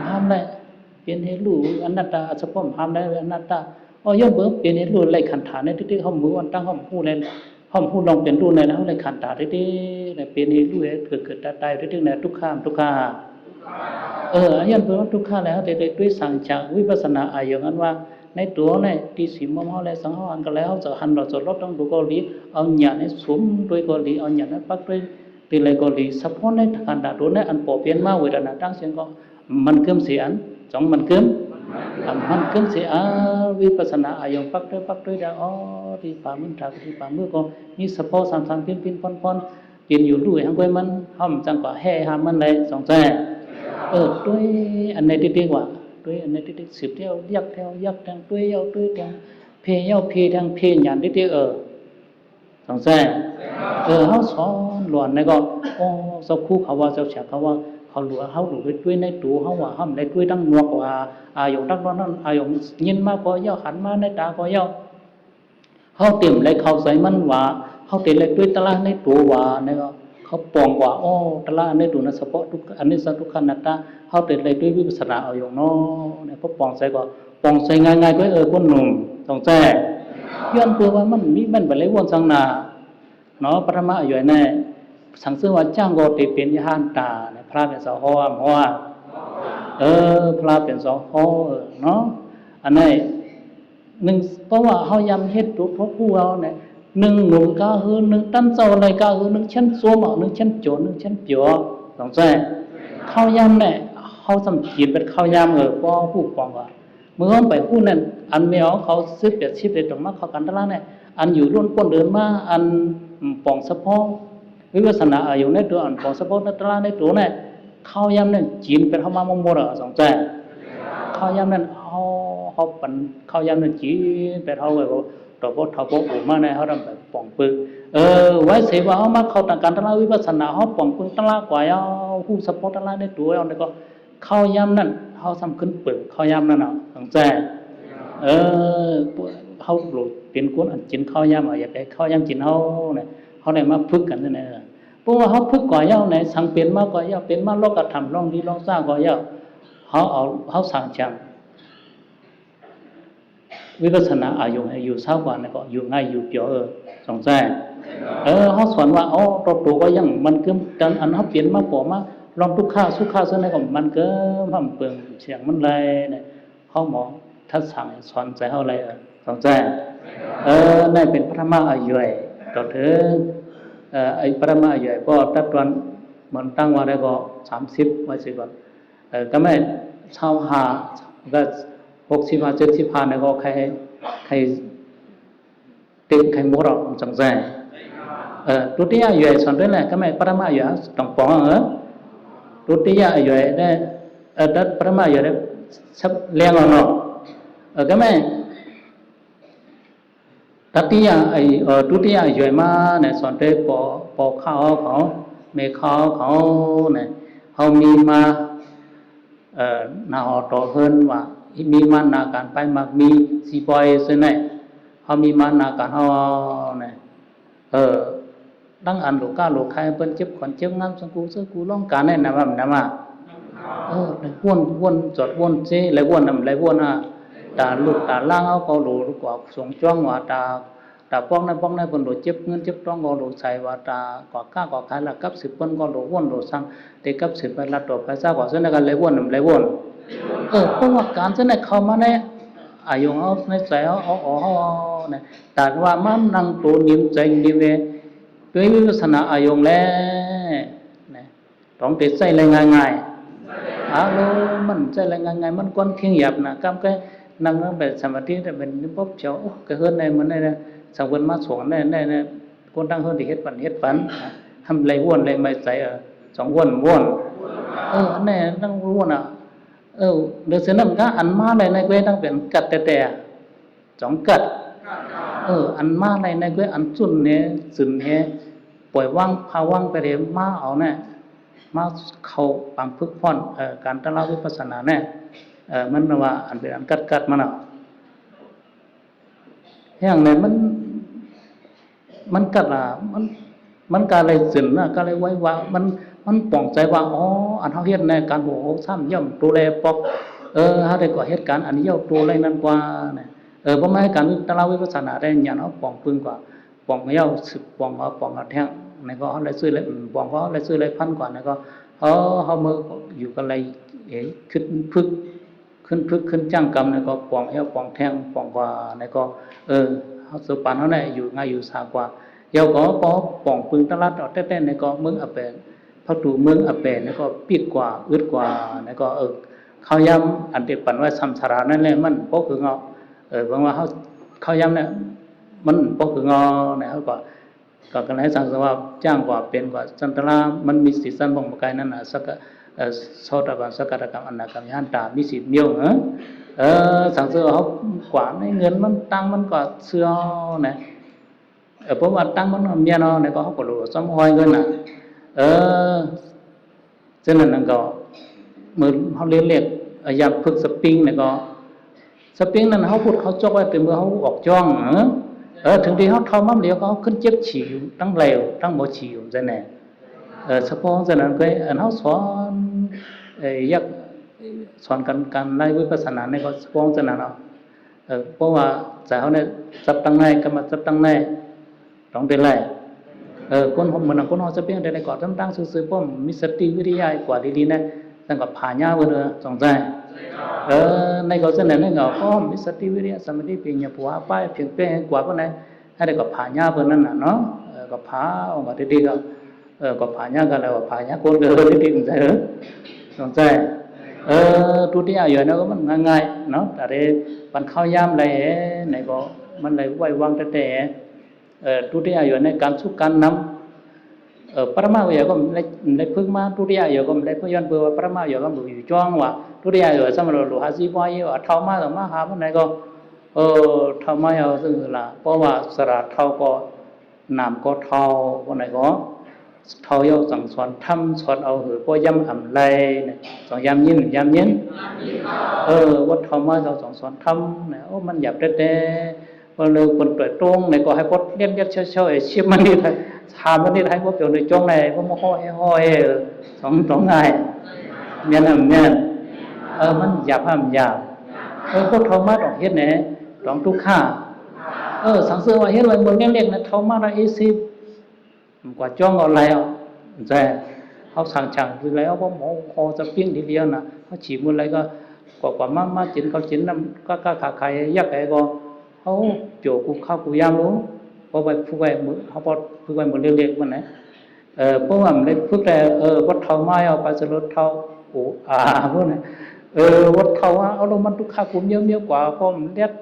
ห้ามแหละเปลี่ยนให้ลุยอนัตตาสปอร์ตห้ามได้อนัตตาย่อมเบิ่งเปลี่ยนให้ลุยไล่ขันฐานในที่เขามือวันตั้งเขาพูดเลยเขาพูดลองเปลี่ยนลุยในแล้วไล่ขันฐานที่เปลี่ยนให้ลุยเกิดตายที่ในทุกข้ามยันเบิ่งทุกข้าแล้วแต่ด้วยสังจากวิปัสสนาอายุนั้นว่าในตัวเนี่ยที่สีมอมเขาเลยสังหารกันแล้วจะหันเราจะลดต้องดูกอลีเอาหยาดในสวมด้วยกอลีเอาหยาดในปักด้วยตีเลยกอลีสัพพอนในขันดาตัวเนี่ยอันปอเปลี่ยนมาเวลาตั้งเสียงก็มันเกิมเสียอันสองมันเกิมเสียวิปัสสนาอายุปักด้วยดาที่ป่ามือถากที่ป่ามือก็มีสัพพอสามพินพอนเปลี่ยนอยู่ด้วยทั้งกวยมันห้อมจังกว่าแห่หามันเลยสองแท้ด้วยอันในที่ดีกว่าด้วยอันในที่สืบเที่ยวยักทางด้วยทางเพทางเพหยานที่สองแซ่เขาสอนหลวนในก็สักคู่เขาว่าเจ้าฉากเขาว่าเขาหลวเขาหลวด้วยในตัวเขาว่าห้ามในด้วยตั้งนวกว่าอายุตั้งนั้นอายุยินมากกว่าย่อหันมาในตาก็ย่อเขาเตรียมเลยเขาใส่มันว่าเขาเตรียมเลยด้วยตลาดในตัวว่าในก็เขาปองว่าตลาดในตัวนั้นเฉพาะทุกอันนี้สักทุกขันนัตตาเขาเตรียมเลยด้วยวิปัสสนาเอาอย่างน้อเนี่ยพอปองใส่ก็ปองใส่ง่ายๆก็คนหนุ่มต้องแจ้ย้อนตัวว่ามันมีมันไปเลยวนสังนาเนาะปรมาอยู่ในสังซึ่งว่าจ้างก็ติเป็นยานตาเนี่ยพระเป็นสหมว่าพระเป็นสหเนาะอันนี้หนึ่งเพราะว่าเขายำเฮ็ดตัวพวกผู้เราเนี่ยหนึ่งหนุ่มก้าหือหนึ่งตั้นเจ้าอะไรก้าหือหนึ่งชั้นซัวหมอหนึ่งชั้นโจหนึ่งชั้นเปียวสองแจ้เข้ายำเนี่ยเขาสำจีบเป็นเข้ายำก็ผู้ปองว่าเมื่อไปผู้นั้นอันไม่เอาเขาซื้อเปรียบชีพเลยตรงมาเขากันตลาดเนี่ยอันอยู่รุ่นก้นเดินมาอันปองสะโพกวิปัสสนาอายุในตัวอันปองสะโพกในตลาดในตัวเนี่ยเข้ายำเนี่ยจีนเป็นเข้ามามงมรสองแจ้เข้ายำเนี่ยเขาปั่นเข้ายำเนี่ยจีนเป็นเขาแบบตัวพวกเขาพวกอุมาเนี่ยเขาทำแบบปองปึกไว้เสียว่าเขามาเขาต่างกันตลาดวิปัสสนาเขาปองปึกตลาดกว่าเอาผู้สะโพกตลาดในตัวเอาเนี่ยก็เข้ายำนั่นเขาทำขึ้นปึกเข้ายำนั่นสองแจ้เขาหลุดเป็นคนอันจินเข้ายำอย่าไปเข้ายำจินเขาได้มาพึกกันนี่นะเพราะว่าเขาพึกก่อย่าในสังเปลี่ยนมากก่อย่าเป็นมาโลกธรรมลองดีลองสร้างก่อย่าเขาสั่งจังวิปัสสนาอายุอยู่เศร้ากว่านี่ก็อยู่ง่ายอยู่เปียวสองแจ้เขาสอนว่าตัวก็ยังมันคือกันอันเขาเปลี่ยนมาปอมาลองทุกข้าสุขข้าเส้นนี่ก็มันเกินทำเปลืองเสียงมันไรเนี่ยเขาหมอถ้าสั่งสอนใจเขาอะไรสองแจ้นั่นเป็นพระมหาอายุต่อถึงไอ้พระมหาอายุก็ตัดวันมันตั้งวันได้ก็30ไว้สิก่อนก็ไม่เช่าหาก็60 70เนี่ยก็ใครติดใครมัวหรอกสองแจ้ตัวที่อายุสอนด้วยแหละก็ไม่พระมหาอายุต้องปองตัวที่อายุเนี่ยตัดพระมหาอายุเนี่ยชับเลี้ยงเราก็ไม่ตัดที่ตัวที่อายุมาเนี่ยสอนด้วยปอข้าวเขาเมข้าวเขาเนี่ยเขามีมานาอต่อเฮินว่ามีมานาการไปมากมีสีปอยเสนเขามีมานาการเขาเนี่ยตั้งอันลูกก้าลูกใครเป็นเจ็บขวัญเจ็บงามสังกูเสื้อกูร้องการเนี่ยนะว่าเลยวนจอดวนเจ๊เลยวนนำเลยวน ตาลูกตาล่างเอาก็รู้กว่าสงจ้องว่าตาป้องนั้นคนรู้เจ็บเงินเจ็บต้องก็รู้ใส่ว่าตากว่าก้ากว่าขายละกับ10คนก็รู้วนรู้สั่งแต่กับ10ไปละตัวไปซะกว่าเส้นกันเลยวนเพราะว่าการเส้นเข้ามาในอายุเอาในใจเอาเนี่ยแต่ว่ามันนั่งตัวนิ่มใจนิ่มเวด้วยวิปัสสนาอายุแล้วเนี่ยต้องติดใจเลยง่ายมันใจเลยง่ายมันก้อนเที่ยงหยาบนะกับcái năng vềสมาธิแต่เป็นพบเจ้าcái hơn nàyมันnàyสังเวยมาสวนnàyคนตั้งhơn thì hết phầnทำไรว่นไรไม่ใส่สองว่นอันนี้ตั้งว่นเดี๋ยวเสนอก็อันมาอะไรในเว้ตั้งเป็นกัดแต่สองกัดอันมาอะไรในเว้อันจุนเนี่ยจุนเนี่ยปล่อยว่างพาว่างไปเรียมาเอาเนี่ยมาเข้าปังพึกพ่อนการตระวิปัสสนาเนี่ยมันว่าอันเป็นอันกัดมันอย่างไรมันกัดมันกาเลยสินนะกาเลยไว้ว่ามันป่องใจว่าอันเฮาเฮ็ดในการหัวซ้ำย่อมดูแลปอกเฮาได้ก่อเหตุการณ์อันนี้ย่อมดูแลนั้นกว่าเนี่ยบ่แม่นการตระวิปัสสนาได้ญาณเฮาป่องปึงกว่าป่องย่อสึกป่องแท้งในก็เฮาเลยซื้อเลยป่องก็เลยซื้อเลยพันกว่าในก็เฮามืออยู่กันเลยขึ้นพึกขึ้นจ้างกรรมในก็ป่องเฮาป่องแท้งป่องกว่าในก็เฮาสุปานเฮาได้อยู่ง่ายอยู่สากว่าเดี๋ยวก็ป่องปึงตลาดเอาแต่ในก็เมืองอเปนพอดูเมืองอเปนในก็ปิดกว่าอึดกว่าในก็เขาย้ำอันที่ปันว่าสัมสารานั่นแหละมันพกคืองบางว่าเขาย้ำเนี่ยมันพกคืองเนี่ยเขาก็กันให้สังสว่าจ้างกว่าเป็นกว่าสันตรามันมีสิทธิ์สันบ่งกายนั่นน่ะสักโสตบันสกัดกรรมอนาคามิหันตามีสิทธิ์เมียวสังเสเขากว่าในเงินมันตั้งมันก็เสื่อเนี่ยเพราะว่าตั้งมันเมียnó này có học đồ xóm hoài hơn cho nên là có mới họ liên liệt giảm phức spin này có spin là họ phụt họ cho qua từ mưa họ ọt choang thường thì họ thao mắm liều cóขึ้นเจ็บฉี่ตั้งเหลวตั้งบ่ฉี่อยู่จังnàyเฉพาะฉะนั้นก็เขาสอนยักสอนการไล่วิปัสสนาในก็เฉพาะฉะนั้นเพราะว่าจะเขาเนี่ยจับตั้งในก็มาจับตั้งในต้องเป็นไรคนเหมือนคนเขาจะเป็นอะไรก่อนตั้งซื่อๆป้อมมีสติวิริยะกว่าดีๆนะตั้งกับผ่าหญ้าเบอร์สองใจในก็เสนอในก็ป้อมมีสติวิริยะสมาธิเพียงอย่าผัวป้ายเพียงเป็นกว่าพวกนั้นให้ได้กับผ่าหญ้าเบอร์นั่นน่ะเนาะกับผ่าออกมาดีๆก็ผ่าหญ้ากันแล้วผ่าหญ้าคนเดินดีๆใจสองใจทุติยอยู่นะก็มันง่ายๆเนาะแต่ปันเข้าย่ำอะไรไหนก็มันเลยไว้วางแต่ทุติยอยู่ในการสุการนำปรมาวิยก็ในพึ่งมาทุติยอยู่ก็ในพึ่งย้อนเบื่อปรมาอยู่ก็อยู่จ้องว่าทุติยอยู่สมัยเราหาซีพ่อยี่ว่าเท่ามาต่อมาหามันไหนก็เท่ามาเอาซึ่งละเพราะว่าสระเท่าก็นามก็เท่าวันไหนก็เท่าเยาสั่งสอนทำสอนเอาหือก็ย้ำอ่ำไรเนี่ยสอนย้ำยินวัดเท่ามาเราสอนทำเนี่ยมันหยาบแต่พอเลยคนตัวตรงในก็ให้พดเลี้ยงเช่าชิมมันนี่ทำมันนี่ให้พดอยู่ในจ้องในพวกมันห้อยสองไงเนี่ยมันหยาบหยาบพวกเท่ามาดอกเฮ็ดเนี่ยดอกทุกข้าสังเสริญว่าเฮ็ดไว้บนเลี้ยงนะเท่ามาได้สิกว่าจ้องอะไรแต่เขาสั่งฉังคือแล้วเพราะหมอคอจะเปี้ยงทีเดียวนะเขาฉีดมืออะไรก็กว่ามาจินเขาจินน้ำก็ขาใครยักษ์ไอ้ก็เขาโจกูเข้ากูยามรู้เพราะไปฝึกไว้มือเขาพอฝึกไว้มือเล็กๆมันนะเพราะว่ามันได้ฝึกแต่วัดเท้าไม้เอาไปสลดเท้าพวกนั้นวัดเท้าเอาลงมันทุกข้ากูเยอะกว่าเพราะมันเล็ด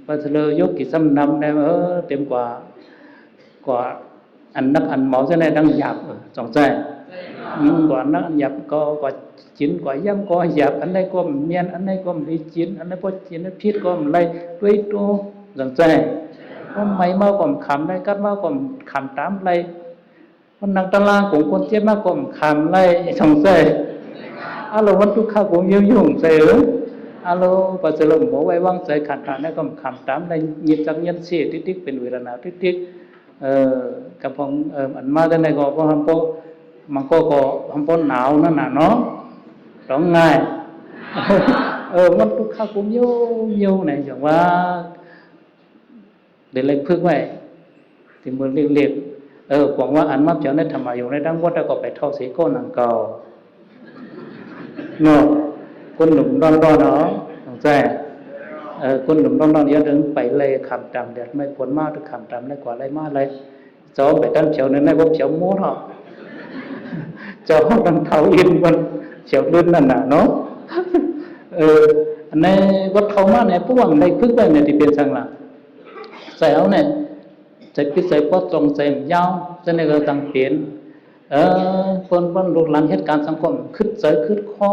ไปสลดยกกี่ซ้ำนำได้เต็มกว่าอันนักอันหมอจะได้ดังหยาบสองใจกว่านักอันหยาบก็จินกว่าย่ำก็หยาบอันใดก็เมียนอันใดก็ไม่จินอันใดก็จินพิษก็ไม่เลยด้วยตัวสองใจเพราะไม่มาก็ขำได้กัดมาก็ขำตามเลยคนนักตลาดของคนเจ็บมาก็ขำเลยสองใจเราวันทุกข้าวผมยุ่งใจปัจจุบันหมอไว้วางใจขันขันนั่นก็ขำตามเลยยิบจังยันเสียติ๊กเป็นเวลาหนาวติ๊กกับผมอันมาได้ในก็เพราะฮัมโปมันก็ฮัมโปหนาวนั่นน่ะเนาะร้องง่าย มันทุกข้าcũng nhiều này chẳng qua để lấy phước vậy thì mới liệt quảngว่าอันมับเจ้าในธรรมะอยู่ในดังวัดก็ไปทอสีก้นนังเก่าเนาะคนหนุ่มร้อนๆเนาะเข้าใจคนหนุ่มร้อนๆอย่าถึงไปเลยคำตามเด็ดไม่ผลมากถึงคำตามได้กว่าอะไรมากเลยเจ้าไปตั้งเฉียวในพวกเฉียวมูดเหรอเจ้าตั้งเท้าอินบนเฉียวลื่นนั่นน่ะเนาะอันนี้วัดเขามาเนี่ยพวกในพึ่งไปเนี่ยที่เป็นสังหลังใส่เอาเนี่ยใส่พิษใส่ปอดตรงใส่ยาวใส่ในกระตังเปลี่ยนคนลูกหลานเหตุการณ์สังคมขึ้นใจขึ้นคอ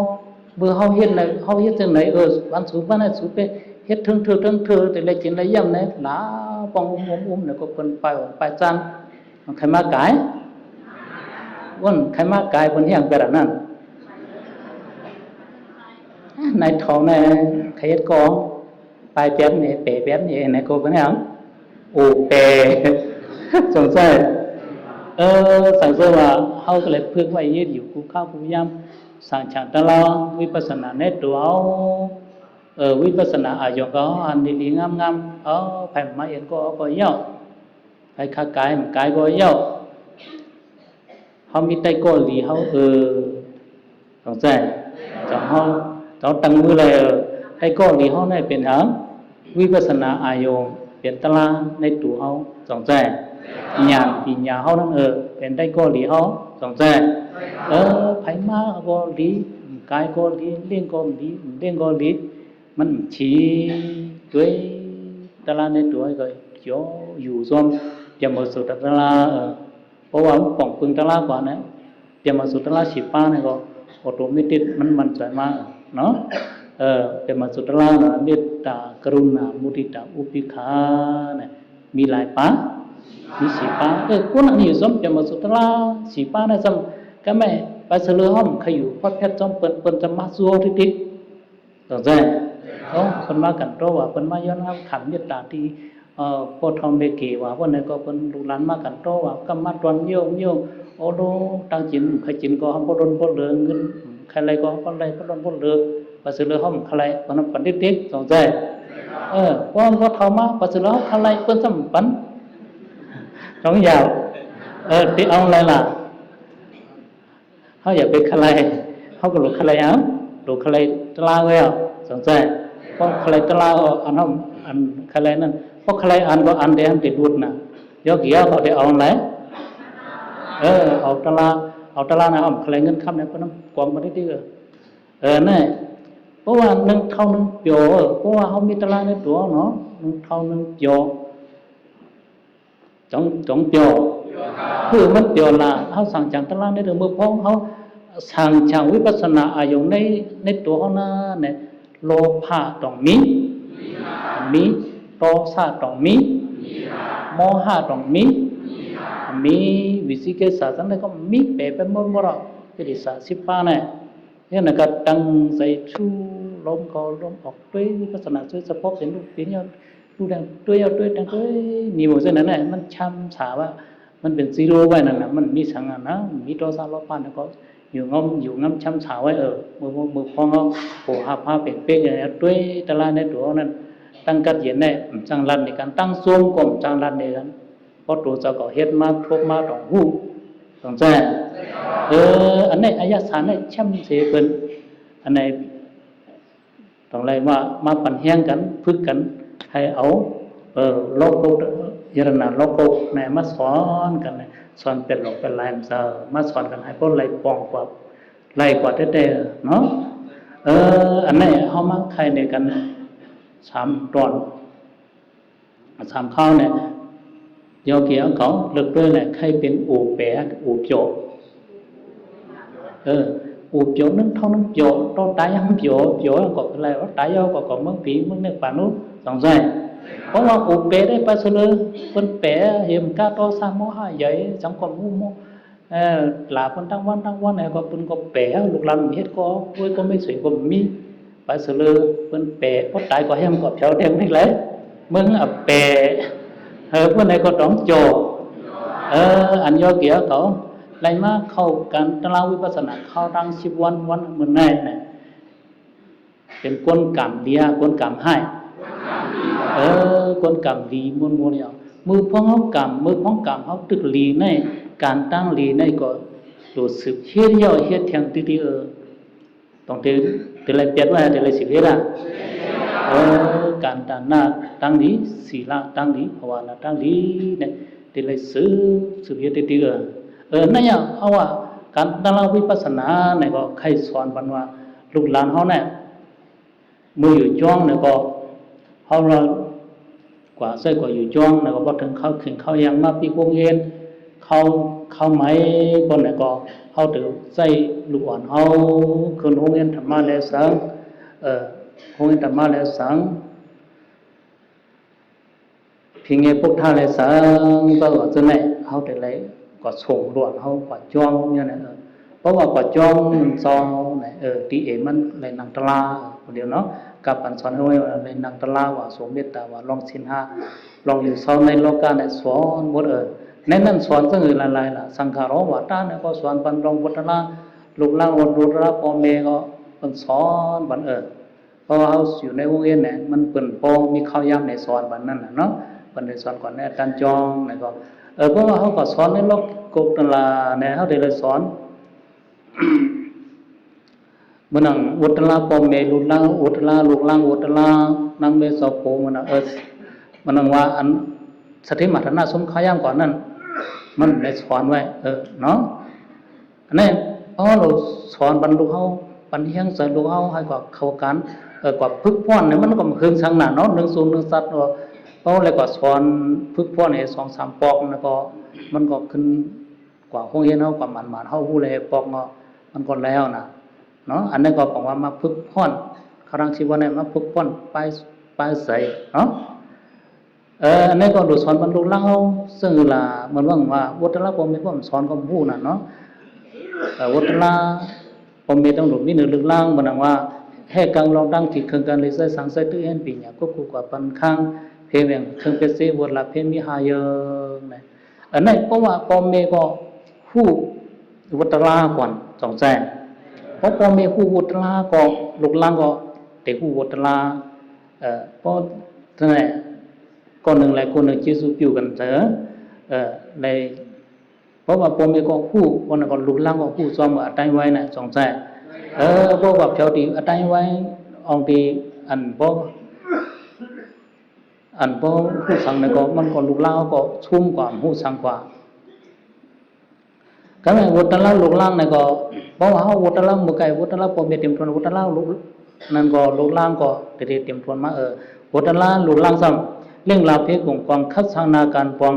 เมื่อเฮาเฮ็ดไหนเฮาเฮ็ดจังไหนวันสูบบ้านไหนสูบไปเฮ็ดถึงเธอแต่ละกินละย่ำไหนหลาปองอุ้มเนี่ยก็เพิ่นไปจังใครมากายวันใครมากายเพิ่นเฮียงแบบนั้นในท้องเนี่ยใครเฮ็ดกองไปแป๊บนี่เป๋แป๊บนี่ไหนก็เพิ่นเฮียงโอ้เป๋สงสัยสังเกตว่าเฮาก็เลยพึกไว้ยึดอยู่กูข้าวกูยำสังฉันตะลาวิปัสสนาในตัวเอาวิปัสสนาอายุก็อันดีๆงามๆไผมาเห็นก็เยาะไผขากายมันกายก็เยาะเฮามีไตก็หลีเฮาสงสัยจังเฮาต้องตั้งมือเลยไตก็หลีเฮาได้เป็นหยังวิปัสสนาอายุเป็นตะลาในตัวเฮาสงสัยญาณปัญญาเฮานั้นเป็นได้ก็หลีเฮาสงสัยไผมาก็หลีกายก็หลีเลี้ยงก็หลีเลี้ยงก็หลีมันchỉด้วยตะลาในตัวก็จ่ออยู่ซ่อมจะมาสู่ตะลาเพราะว่าป่องปึงตะลากว่านะจะมาสู่ตะลาสิป้าเนี่ยก็ออโตเมติกมันสวยมากเนาะจะมาสู่ตะลาน่ะเมตตากรุณามุทิตาอุเบกขาเนี่ยมีหลายป้ามีสีป้าคนอันนี้ซ้อมจะมาสุดละสีป้านะซ้ำก็ไม่ไปเสลือห้อมขยุพัดเพชรซ้อมเปิดจะมาซัวทิศต่อใจคนมากันโตว่าคนมาย้อนขันเมตตาที่พอทองเบกีว่าวันนี้ก็คนลูกหลานมากันโตว่าก็มาตอนโยมโอ้โหตั้งจินใครจินก็ห้ามพอดนพอเลือเงินใครอะไรก็พออะไรพอดนพอเลือไปเสลือห้อมใครคนนั้นปันทิศต่อใจพอทองมาไปเสลือห้อมใครคนซ้ำปันต้องยาวที่เอาอะไรล่ะเขาอยากเป็นใครเขาก็หลุดใครอ่ะหลุดใครตลาดเลยอ่ะสนใจเพราะใครตลาดอันนั้นอันใครนั่นเพราะใครอันก็อันเดียวติดดูดนะยกเกี่ยวเขาได้เอาอะไรเอาตลาดนะเอาใครเงินคำเนี่ยเพราะนั้นกองมาได้ดีนี่เพราะว่าหนึ่งเท่าหนึ่งเปียวเพราะว่าเขามีตลาดในตัวเนาะหนึ่งเท่าหนึ่งเปียวtrong biểuคือมันเปียวละเขาสั่งจังตะลาในเรื่องมือพ้องเขาสั่งจังวิปัสสนาอายุในตัวเขานะเนี่ยโลภะต้องมีโทสะต้องมีโมหะต้องมีวิจิกิจฉาจังเลยก็มีเปไปหมดอ่ะคือดิสาสิป้าเนี่ยเนี่ยนะก็ตั้งใจชูลมเข้าลมออกด้วยวิปัสสนาช่วยสะโพกเห็นลูกปีนี้ดูดังด้วยดังด้วยมีหมดเส้นนั้นแหละมันช้ำสาว่ามันเป็นซีโร่ไว้นั่นนะมันมีสังนะมีโทสะโลภะนะก็อยู่ง้ำช้ำสาไว้มือพองเขาโผหาผ้าเป็นเป๊ะอย่างนี้ด้วยตะลาในตัวนั้นตั้งกัดเย็นเนี่ยจังรันในการตั้งซ่วมกลมจังรันในกันเพราะตัวเจ้าก็เฮ็ดมาครบมาต้องหูต้องแจ้อันนี้อายะสารเนี่ยช้ำเสียเป็นอันไหนต้องไรว่ามาปั่นแห้งกันพึ่งกันให้เอาโลกยรณาโลกเนี่ยมาสอนกันเนี่ยสอนเป็นหลงเป็นลายมาสอนกันให้พวกไรปองกว่าไรกว่าเต้ๆเนาะอันนี้เขามาใครในกัน3 ตอน3 ข้าวเนี่ยโยเกี่ยวเขาเลือกด้วยเนี่ยใครเป็นอู่แปะอู่โจอู่โจนึงเท่านึงโจต้องตายยังโจก็อะไรว่าตายย่อก็เมื่อปีเมื่อเนี่ยป่านู้นสองใจเพราะว่าอุเปได้ไปเสลอคนแปะเห็นกาโตสามโมหะใหญ่จังความมุ่งโมหลาคนทั้งวันเนี่ยก็เป็นก็แปะลูกหลานเฮ็ดก็ด้วยก็ไม่สวยก็มีไปเสลอคนแปะเพราะตายก็แหมก็แถวเดียวนี่แหละมึงอ่ะแปะคนไหนก็ต้องโจอันย่อเกี่ยวเขาไรมาเข้ากันตะลาวิปัสสนาเข้าดัง10 วันเหมือนแน่เนี่ย เป็นก้นกรรมเดียก้นกรรมให้ก้นกรรมดีม้วนๆเนี่ยมือพ้องเขากรรมมือพ้องกรรมเขาตึกลีในการตั้งลีในก็รู้สึกเฮ็ดย่อเฮ็ดแทงติต้องตีเลยเปียดว่าตีเลยสิบเฮ็ดการตั้งดีศีลตั้งดีภาวนาตั้งดีเนี่ยตีเลยสืบเฮ็ดตินั่นอย่างเอาว่าการตั้งเราวิปัสสนาเนี่ยก็ใครสอนบันว่าลูกหลานเขาเนี่ยมืออยู่จ้องเนี่ยก็เขาเรากว่าใส่กว่าอยู่จ้องเนี่ยก็พอถึงเขายังมาปีวงเย็นเขาไหมคนเนี่ยก็เขาถือใส่ลูกอ่อนเขาคืนวงเย็นธรรมะแล้วสังวงเย็นธรรมะแล้วสังพิงเงพุทธะแล้วสังก็จะไหนเขาแต่ไรก็ส่งล้วนเขากว่าจ้องเนี่ยนะเพราะว่ากว่าจ้องซองเนี่ยตีมันเลยนังตลาคนเดียวเนาะกับปันสอนเอาไว้ว่าเลยนังตลาว่าสมเมตตาว่าลองสินห้าลองอยู่เศร้าในโลกาเนี่ยสอนหมดในนั้นสอนซึ่งหลายๆล่ะสังขารวัฏฏะเนี่ยก็สอนปันลองวัฏฏะลูกหลานวัฏฏะพ่อแม่ก็เป็นสอนปันเพราะว่าเขาอยู่ในวงเวียนเนี่ยมันเปิ่นพอมีข้าวยำในสอนปันนั่นน่ะเนาะปันในสอนก่อนในอาจารย์จองเนี่ยก็เพราะว่าเขาก็สอนในโลกกบตลาเนี่ยเขาได้เลยสอนมันนั่งวัฏฏะพ่อแม่ลูกหลานวัฏฏะลูกหลานวัฏฏะนั่งเบสโปมันนั่งมันนั่งว่าอันสติมัทนาสมข้าวยำก่อนนั่นมันได้สอนไว้เนาะอันนี้เพราะเราสอนบรรลุเขาปัญญาสอนลูกเขาให้กว่าเข้ากันกว่าพึกพ้อนเนี่ยมันก็เครื่องสังหน้าเนาะ101สัตว์เพราะอะไรกว่าสอนพึกพ้อนให้2-3ปอกแล้วก็มันก็ขึ้นกว่าคงเห็นเขากว่ามันเขาฮู้เลยปอกเนาะมันก็แล้วนะเนาะอันนี้ก็บอกว่ามาพึกพ้อนครั้งชีวะเนี่ยมาพึกพ้อนไปใส่เนาะอันนี้ก็ดูสอนบรรลุแล้วซึ่งล่ะมันว่าวัฏฏะผมมีความสอนก็ฮู้น่ะเนาะวัฏฏะผมมีต้องดูมีหนึ่งลึกล่างมันว่าให้กังลองดังที่เครื่องการเลยใส่สังใส่ตื้อเห็นปีเนี่ยก็คู่กับปันข้างเพเวงเครื่องเป็นเสวลาเพมีหายนะอันนั้นเพราะว่าผมมีก็ฮู้วัฏฏะก่อนสองแสนเพราะผมมีฮู้วัฏฏะก็ลึกล่างก็แต่ฮู้วัฏฏะเพราะนั่นแหละคนหนึ่งหลายคนหนึ่งจิตสุผิวกันเถอะในเพราะว่าผมมีก็ฮู้วันนั้นก็ลุกล้างก็ฮู้ซ้อมอัดไว้น่ะสงสัยเพราะว่าเพียวดีอัดไว้องดีอันบ่ฮู้สังเนี่ยก็มันก็ลุกล้างก็ชุ่มกว่าฮู้สังกว่าก็ไม่วัฏฏะลุกล้างเนี่ยก็เพราะว่าเฮาวัฏฏะบ่ไกลวัฏฏะผมมีเต็มทนวัฏฏะลุกนั่นก็ลุกล้างก็เต็มทนมาวัฏฏะลุกล้างซ้ำเรื่องราวเพศของความคัดสร้างนาการปอง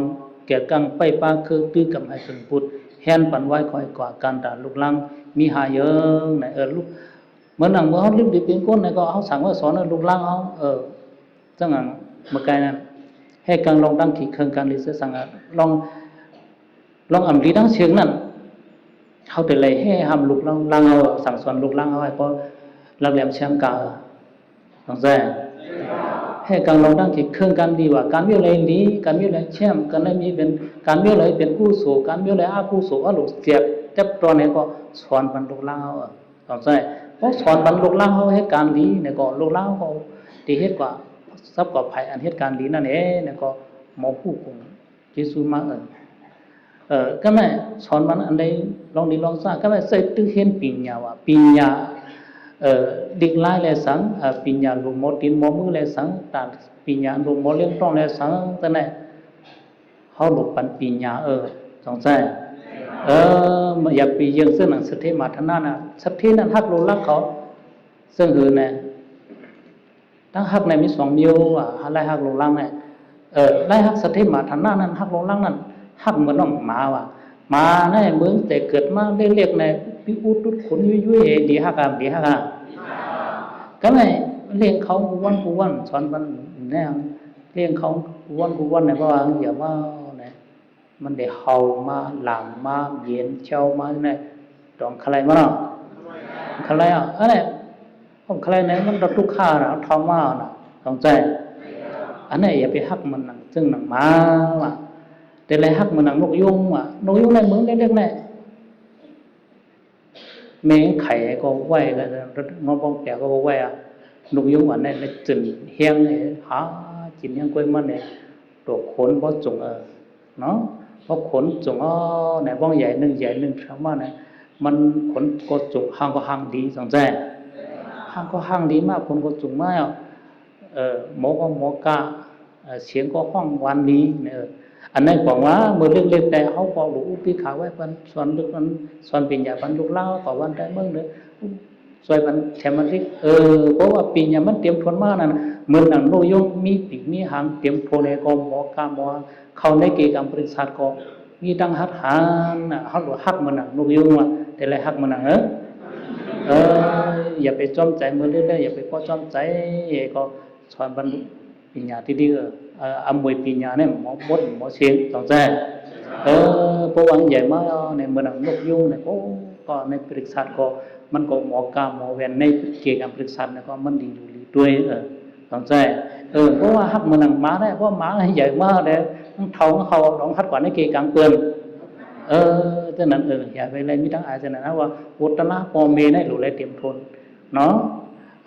แก่กังไปปาคือตื้อกับให้ถึงพุทธแฮนปันไว้คอยกว่าการด่าลูกลังมีหาเยอะไหนลูกเหมือนหนังเมื่อเขารีบเป็นก้นไหนก็เขาสั่งว่าสอนลูกลังเขาจังหวะเมื่อไกลนั้นให้กังลองดังขี่เครื่องการลิเซสั่งลองอ่ำลีดังเชียงนั่นเขาแต่เลยให้ทำลูกลังเขาสั่งสอนลูกลังเขาให้เพราะรักแหลมเชียงกาต้องแซ่ให้การลองดังที่เครื่องการดีว่าการเบี้ยเลยดีการเบี้ยเลยแช่มการได้มีเป็นการเบี้ยเลยเป็นกู้โสการเบี้ยเลยอากู้โสอาลูกเสียบเจ็บตัวเนี่ยก็สอนบรรลุล่างเขาต้องใช่เพราะสอนบรรลุล่างเขาให้การดีเนี่ยก็ลูกล่างเขาดีเฮ็ดกว่าซับกว่าภัยอันเหตุการณ์ดีนั่นเองเนี่ยก็หมอผู้คงจิสุมาก็ไม่สอนมันอันใดลองดีลองซะก็ไม่ใส่ตื้อเห็นปัญญาว่าปัญญาดิกไล่เลยสังปัญญาลูกโมตินโมมือเลยสังตาปัญญาลูกโมเลี้ยงต้องเลยสังแต่ไหนเขาหลบปันปัญญาสงสัยอย่าไปยังซึ่งหนังสถิมาทนานะสถินั้นฮักลูกรักเขาซึ่งคือเนี่ยทั้งฮักในมี2นิ้วไล่ฮักลูกรักเนี่ยไล่ฮักสถิมาทนานั้นฮักลูกรักนั้นฮักเหมือนน้องหมาว่ะหมาเนี่ยเมืองแต่เกิดมาเรียกๆเนี่ยพี่อุดขนยุ่ยๆดีฮักก็ไม่เลี้ยงเขากูวันสอนมันเนี่ยเลี้ยงเขากูวันเนี่ยเพราะว่าอย่าว่าเนี่ยมันได้เฮามาหลังมาเย็นเช้ามาเนี่ยต้องใครมาเนาะใครอะไรผมใครเนี่ยมันทุกข์ข้านะทอมานะต้องใจอันนี้อย่าไปฮักมันนั่งซึ่งหนังมาว่ะแต่เลยฮักมันนั่งนกยุงว่ะนกยุงในเมืองเล็กๆเนี่ยแมงไข่ก็ไหวกันงอปองแก่ก็ไหว นุกยุงวันนี้จึงเฮียงหาจินเฮียงกล้วยมันเนี่ยตัวขนเพราะจงเนาะเพราะขนจงเนี่ยบ้องใหญ่หนึ่งทั้งว่าเนี่ยมันขนก็จงห่างก็ห่างดีสังใจห่างก็ห่างดีมากขนก็จงมากหมอก็หมอกาเสียงก็ห้องวันดีเนี่ยอันนั้นบอกว่าเมื่อเล็กๆแต่เขาก็รู้พิขาไว้ปันส่วนลึกนั้นส่วนปีญาปันลูกเล่าต่อวันได้เมื่อเนี่ยสวยมันแถมมันที่เพราะว่าปีญามันเตรียมทนมากนั่นเหมือนหนังโนยงมีปีกมีหางเตรียมทนในกองหมอกาหมอเขาในเกี่ยวกับบริษัทก็มีตั้งหัดหางเขาหลุดหักเหมือนหนังโนยงว่ะแต่ไรหักเหมือนหนังอย่าไปจ้อมใจมือเรื่อยๆอย่าไปพอจ้อมใจก็สอนบรรลุปีญาที่ดีอมวยปีญาเนี่ยหมอมดหมอเชียงต่างใจพวกอันใหญ่มากในเมืองนกยุงเนี่ยก็ในบริษัทก็มันก็หมอกาหมอแวนในเกี่ยวกับบริษัทเนี่ยก็มันดีอยู่ด้วยต่างใจเพราะว่าหักเมืองม้าเนี่ยเพราะม้าใหญ่มากเลยต้องเท่าเขาร้องหัดกว่าในเกี่ยวกับเปลือนฉะนั้นอย่าไปเลยมิตั้งอาจจะนะว่าวัตละปอเมได้หรืออะไรเตรียมทนเนาะ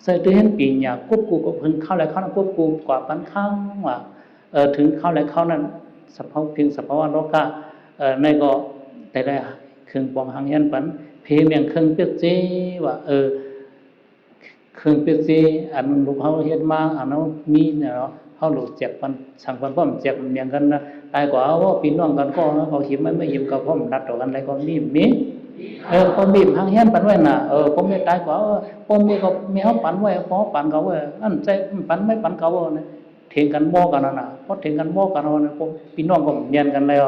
ใส่ตัวเห็นปีญาควบคุมก็พึงเข้าแล้วเข้านั้นควบคุมกว่าปันข้างว่าถึงเข้าแล้วเข้านั้นสภาวะเพียงสภาวะโลกะในก็แต่ได้เครื่องปองหางยันปันเพเมียงเครื่องเปียกเจว่าเครื่องเปียกเจอันลูกเขาเห็นมาอันนั้นมีเนี่ยเนาะเขาหลุดเจ็บปันสั่งปันป้อมเจ็บเมียงกันนะตายกว่าว่าปีน้องกันก็เขาหิมไม่หิมกับพ่อมรัดต่อกันอะไรก็มีพ่อมีหางยันปันไว้น่ะพ่อไม่ตายกว่าพ่อมีก็มีเขาปันไว้พ่อปันเขาไว้อันใจปันไม่ปันเขาเนี่ยเถียงกันโม่กันนะเพราะเถียงกันโม่กันนะพี่น้องก็เมียนกันแล้ว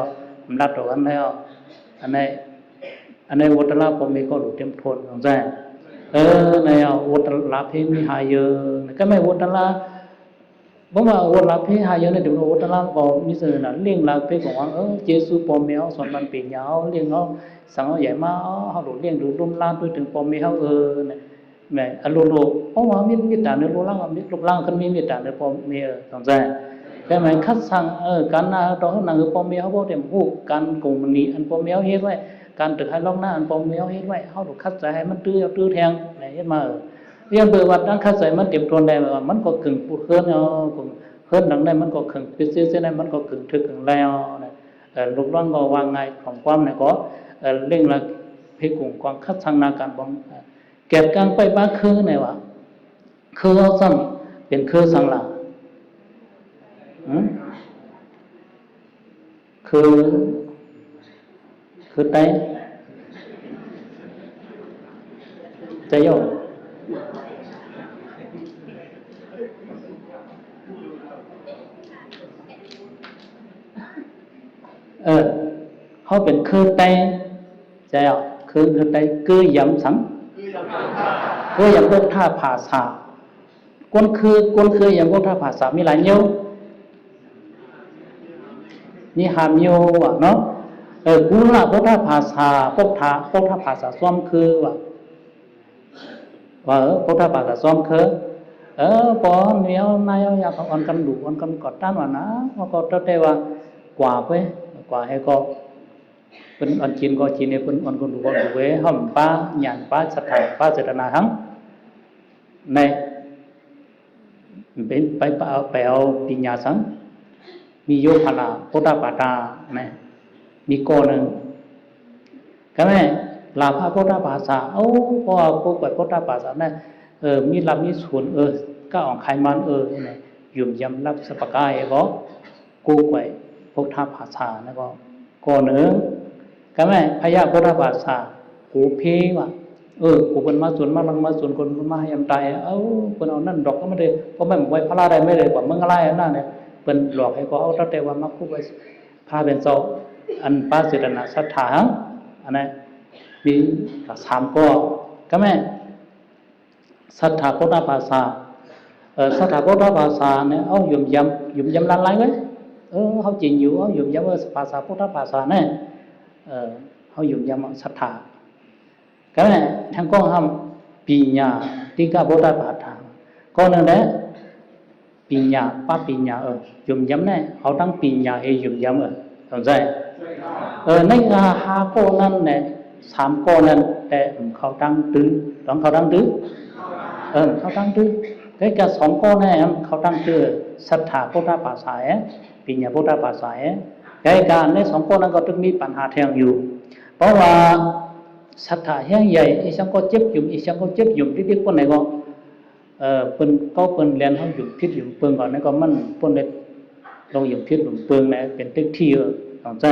รัดต่อกันแล้วอันนี้วัตละพอมีก็หลุดเต็มทนของใจในวัตละเพมีหายเยอะก็ไม่วัตละเพราะว่าวัตละเพหายเยอะในเดี๋ยววัตละก็มีส่วนนั้นเลี้ยงละเพของว่าเจสุปอมเมียวส่วนมันเป็นยาวเลี้ยงเขาสังเขาใหญ่มาเขาหลุดเลี้ยงหลุดลุ่มล้านด้วยถึงปอมเมียวเนี่ยแม่อารมณ์เพราะว่ามีแต่ในรูปร่างมีรูปร่างขึ้นมีแต่ในปอมเมียวสองใจแต่หมายคัดสั่งการนาตอนนั้นคือปอมเมียวเขาบอกเต็มหูการกลุ่มนี้อันปอมเมียวเฮ็ดไว้การตึกให้ล็อกหน้าอันปอมเมียวเฮ็ดไว้เขาถูกคัดใจให้มันตื้อแทงไหนเฮ็ดมาเรียนเบอร์วัดนั้นคัดใจมันเต็มทนได้ว่ามันก็กึ่งพูดเคลื่อนเคลื่อนดังได้มันก็กึ่งปิดเสียได้มันก็กึ่งทึกกึ่งแล้วลูกน้องก็วางไงของความเนี่ยก็เร่งละเพกุ่งความคัดสั่งนาการบองเก็บกลางไปบ้าคือไหนวะคือเอาซ้ำเป็นคือสังหลังคือไตใจโยเขาเป็นคือไตใจอ่ะคือไตคือยำสังคือยำพวกท่าภาษาก้นคือยำพวกท่าภาษามีหลายเยอะนี่หามโยว่ะเนาะกูละพวกท่าภาษาพวกท่าภาษาซ้อมคือว่ะพวกท่าภาษาซ้อมคือปอนเมียวนายอยากเอาอันกันดูอันกันกอดด้านว่านะว่าก็เท่าแต่ว่ากว่าไปกว่าให้ก็เป็นอันจีนก็จีนเนี่ยเป็นอันคนดูก็ดูเว้ห้องป้าหยานป้าสถานป้าเจตนาทั้งในเป็นไปเอาปิญญาสังมีโยพนาพุทธปาตาเนี่ยมีก้อนหนึ่งก็แม่ลาภพุทธภาษาพอพวกแบบพุทธภาษาเนี่ยมีลำมีส่วนก็ออกไขมันเนี่ยยุ่มยำรับสปกายก็กูไปพุทธภาษาเนี่ยก็ก้อนหนึ่งก็แม่พยาพุทธภาษากูเพว่ะกูเป็นมาส่วนมาลังมาส่วนคนมาให้ยำตายคนเอานั่นดอกก็ไม่ได้เพราะแม่ไว้พระราได้ไม่เลยกว่าเมืองอะไรนั่นเนี่ยเป็นหลอกให้ก็เอาแต่ว่ามาคู่ไปพาเป็นโซอันป้าเสดนะสัทธาอันนั้นมี3ก็แม่สัทธาพุทธภาษาสัทธาพุทธภาษาเนี่ยเอายุ่มยำล้านไรไว้เขาจริงอยู่เอายุ่มยำภาษาพุทธภาษาเนี่ยเขายุ่มยำสัทธาก็แม่ทั้งก็ทำปีญาติกาพุทธภาษาก็นั่นแหละปีญาป้าปีญายุ่มยำเนี่ยเขาตั้งปีญายุ่มยำเข้าใจใน5ข้อนั้นเนี่ย3ข้อนั้นแต่เขาตั้งตื้อต้องเขาตั้งตื้อเขาตั้งตื้อ cái cả sóng con này emเขาตั้งชื่อศรัทธาพุทธภาษาปัญญาพุทธภาษาcáiการในสองคนนั้นก็ต้องมีปัญหาแทงอยู่เพราะว่าศรัทธาแห่งใหญ่อีสังก็เจ็บอยู่อีสังก็เจ็บอยู่ที่คนไหนก็เปิ้นก็เปิ้นเรียนเฮาอยู่พิษอยู่เปิ้นก่อนนั้นก็มันเปิ้นได้ลงอยู่พิษอยู่เปิ้นเนี่ยเป็นตึกที่ต้องใจ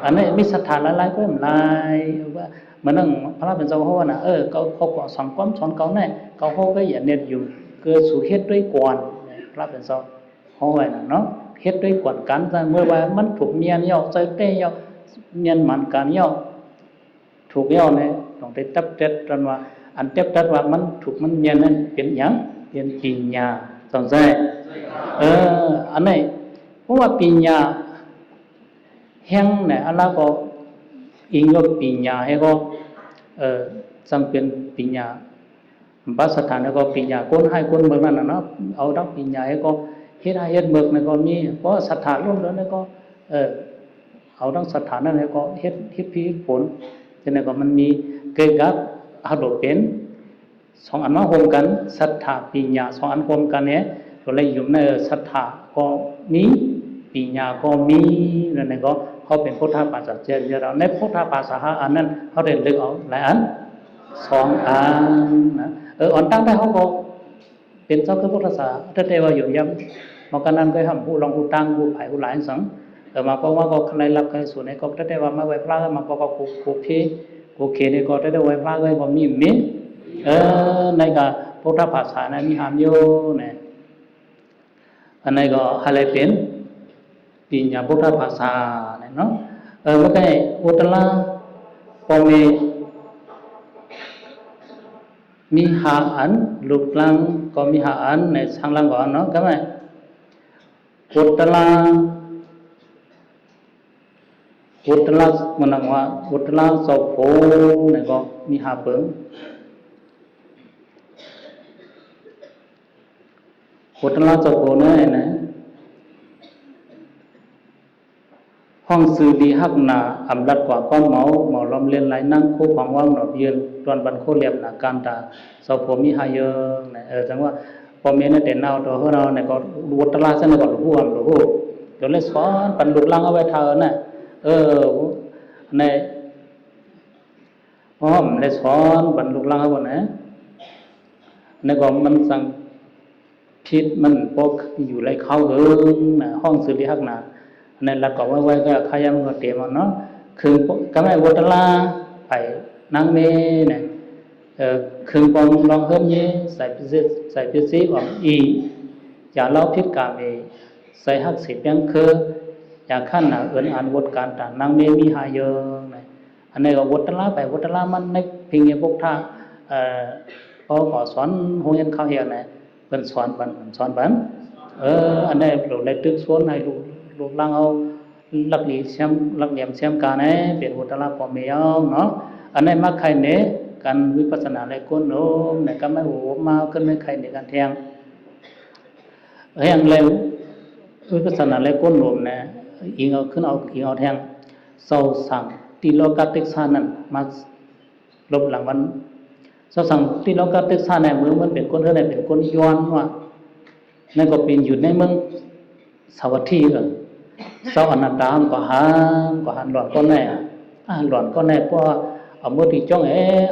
อันนี้มีศรัทธาหลายๆก็หลายว่ามันนั่งพระเป็นเจ้าเขาว่าน่ะเขาก็สังความสอนเขาเนี่ยเขาก็อย่าเน็ตอยู่เกิดสู่เฮ็ดด้วยก่อนพระเป็นเจ้าเขาไว้น่ะเนาะเฮ็ดด้วยก่อนกันเมื่อว่ามันถูกเมียนย่อใจเต้ย่อเมียนมันกันย่อถูกย่อเนี่ยต้องได้ตับเต็ดจนว่าอันเต็บตัดว่ามันถูกมันเมียนนั้นเป็นหยังเป็นปัญญาต้องใจอันนี้เพราะว่าปัญญาแห่งเนี่ยอันละก็อิงกับปัญญาให้ก็จำเป็นปัญญาภาษาฐานก็ปัญญาคนให้คนเมืองนั่นน่ะเนาะเอาดักปัญญาให้ก็เฮ็ดให้เฮ็ดเมืองนั่นก็มีเพราะศรัทธาล้วนแล้วนั่นก็เอาดักศรัทธานั่นก็เฮ็ดพิผลฉะนั้นก็มันมีเกิดกับอาโดเป็นสองอันมาโฮมกันศรัทธาปัญญาสองอันโฮมกันเนี่ยก็เลยอยู่ในศรัทธาก็มีปัญญาก็มีนั่นก็เขาเป็นพุทธภาษาเจริญเราในพุทธภาษาอันนั้นเขาได้เลือกเอาหลายอันสองอันนะอ่อนตั้งได้เขาก็เป็นเจ้าคือพุทธศาสนาถ้าแต่ว่าอยู่ย้ำมากันนั้นก็ทำผู้ลองผู้ตั้งผู้ไผ่ผู้หลายสังมาก็ว่าก็ใครรับใครส่วนไหนก็ถ้าแต่ว่ามาไว้พระมาก็กูเคนี่ก็ถ้าแต่ไว้พระก็มีมิในกับพุทธภาษานั้นมีหามโยเนี่ยอันนี้ก็อะไรเป็นปัญญาพุทธภาษาเนี่ยเนาะเมื่อกี้อุตละพอมีหาอันรูปร่างก็มีหาอันในสังลังก่อนเนาะก็ไม่อุตละมันนั่งว่าอุตละสอบโผเนี่ยก็มีหาเปิงอุตละสอบโผเนี่ยนะห้องสื่อดีฮักนาอำลัดกว่าก้อนเมาล้อมเลียนไหลนั่งคู่ของว่างหนอบเยือนตอนบันโคเลียบนาการตาสอบผมมีหายเยอะจังว่าพอเมียนเด่นเอาตัวเราเนี่ยก็วัตลาเส้นก็หลู่หลู่เดี๋ยวเลยสอนปันหลุดลังเอาไว้เธอเนี่ยในเลยสอนปันหลุดลังเอาไว้เนี่ยในก็มันสั่งพิษมันพกอยู่ไรเข้านะห้องสื่อดีฮักนาในหลักก็ไว้ก็ขยันก็เตรียมเนาะคือก็ไม่วัตลาไปนั่งเมเนี่ยคือปองลองเฮิมยี่ใส่พิซิออกอีอย่าเล่าพิษกาเมใส่หักสิบยังคืออย่าขั้นหนาเอินอ่านวดการต่างนั่งเมมีหายเยอะเนี่ยอันนี้ก็วัตลาไปวัตลามันในพิงเงพวกท่าพอขอสอนโรงเรียนเขาเหี่ยเนี่ยเป็นสอนบันอันนี้เราได้ตึกสวนให้ลูกลังเอาลักเหลี่ยมเสียมการเนี่ยเป็นอุตละพอมีเอาเนาะอันนี้มาใครเนี่ยการวิปัสสนาในก้นโน้มเนี่ยก็ไม่โหมาขึ้นไม่ใครในการแทงอย่างเร็ววิปัสสนาในก้นโน้มเนี่ยอิงเอาขึ้นเอาแทงเศร้าสั่งตีโลกาติกษานั้นมาลบหลังวันเศร้าสั่งตีโลกาติกษาเนี่ยเมื่อมันเป็นก้นเท่าไหร่เป็นก้นย้อนว่านั่นก็เป็นอยู่ในเมืองสวัสดีเศร้าอนัตตามก็หันหลอนก็แน่หลอนก็แน่เพราะเอามือที่จ้อง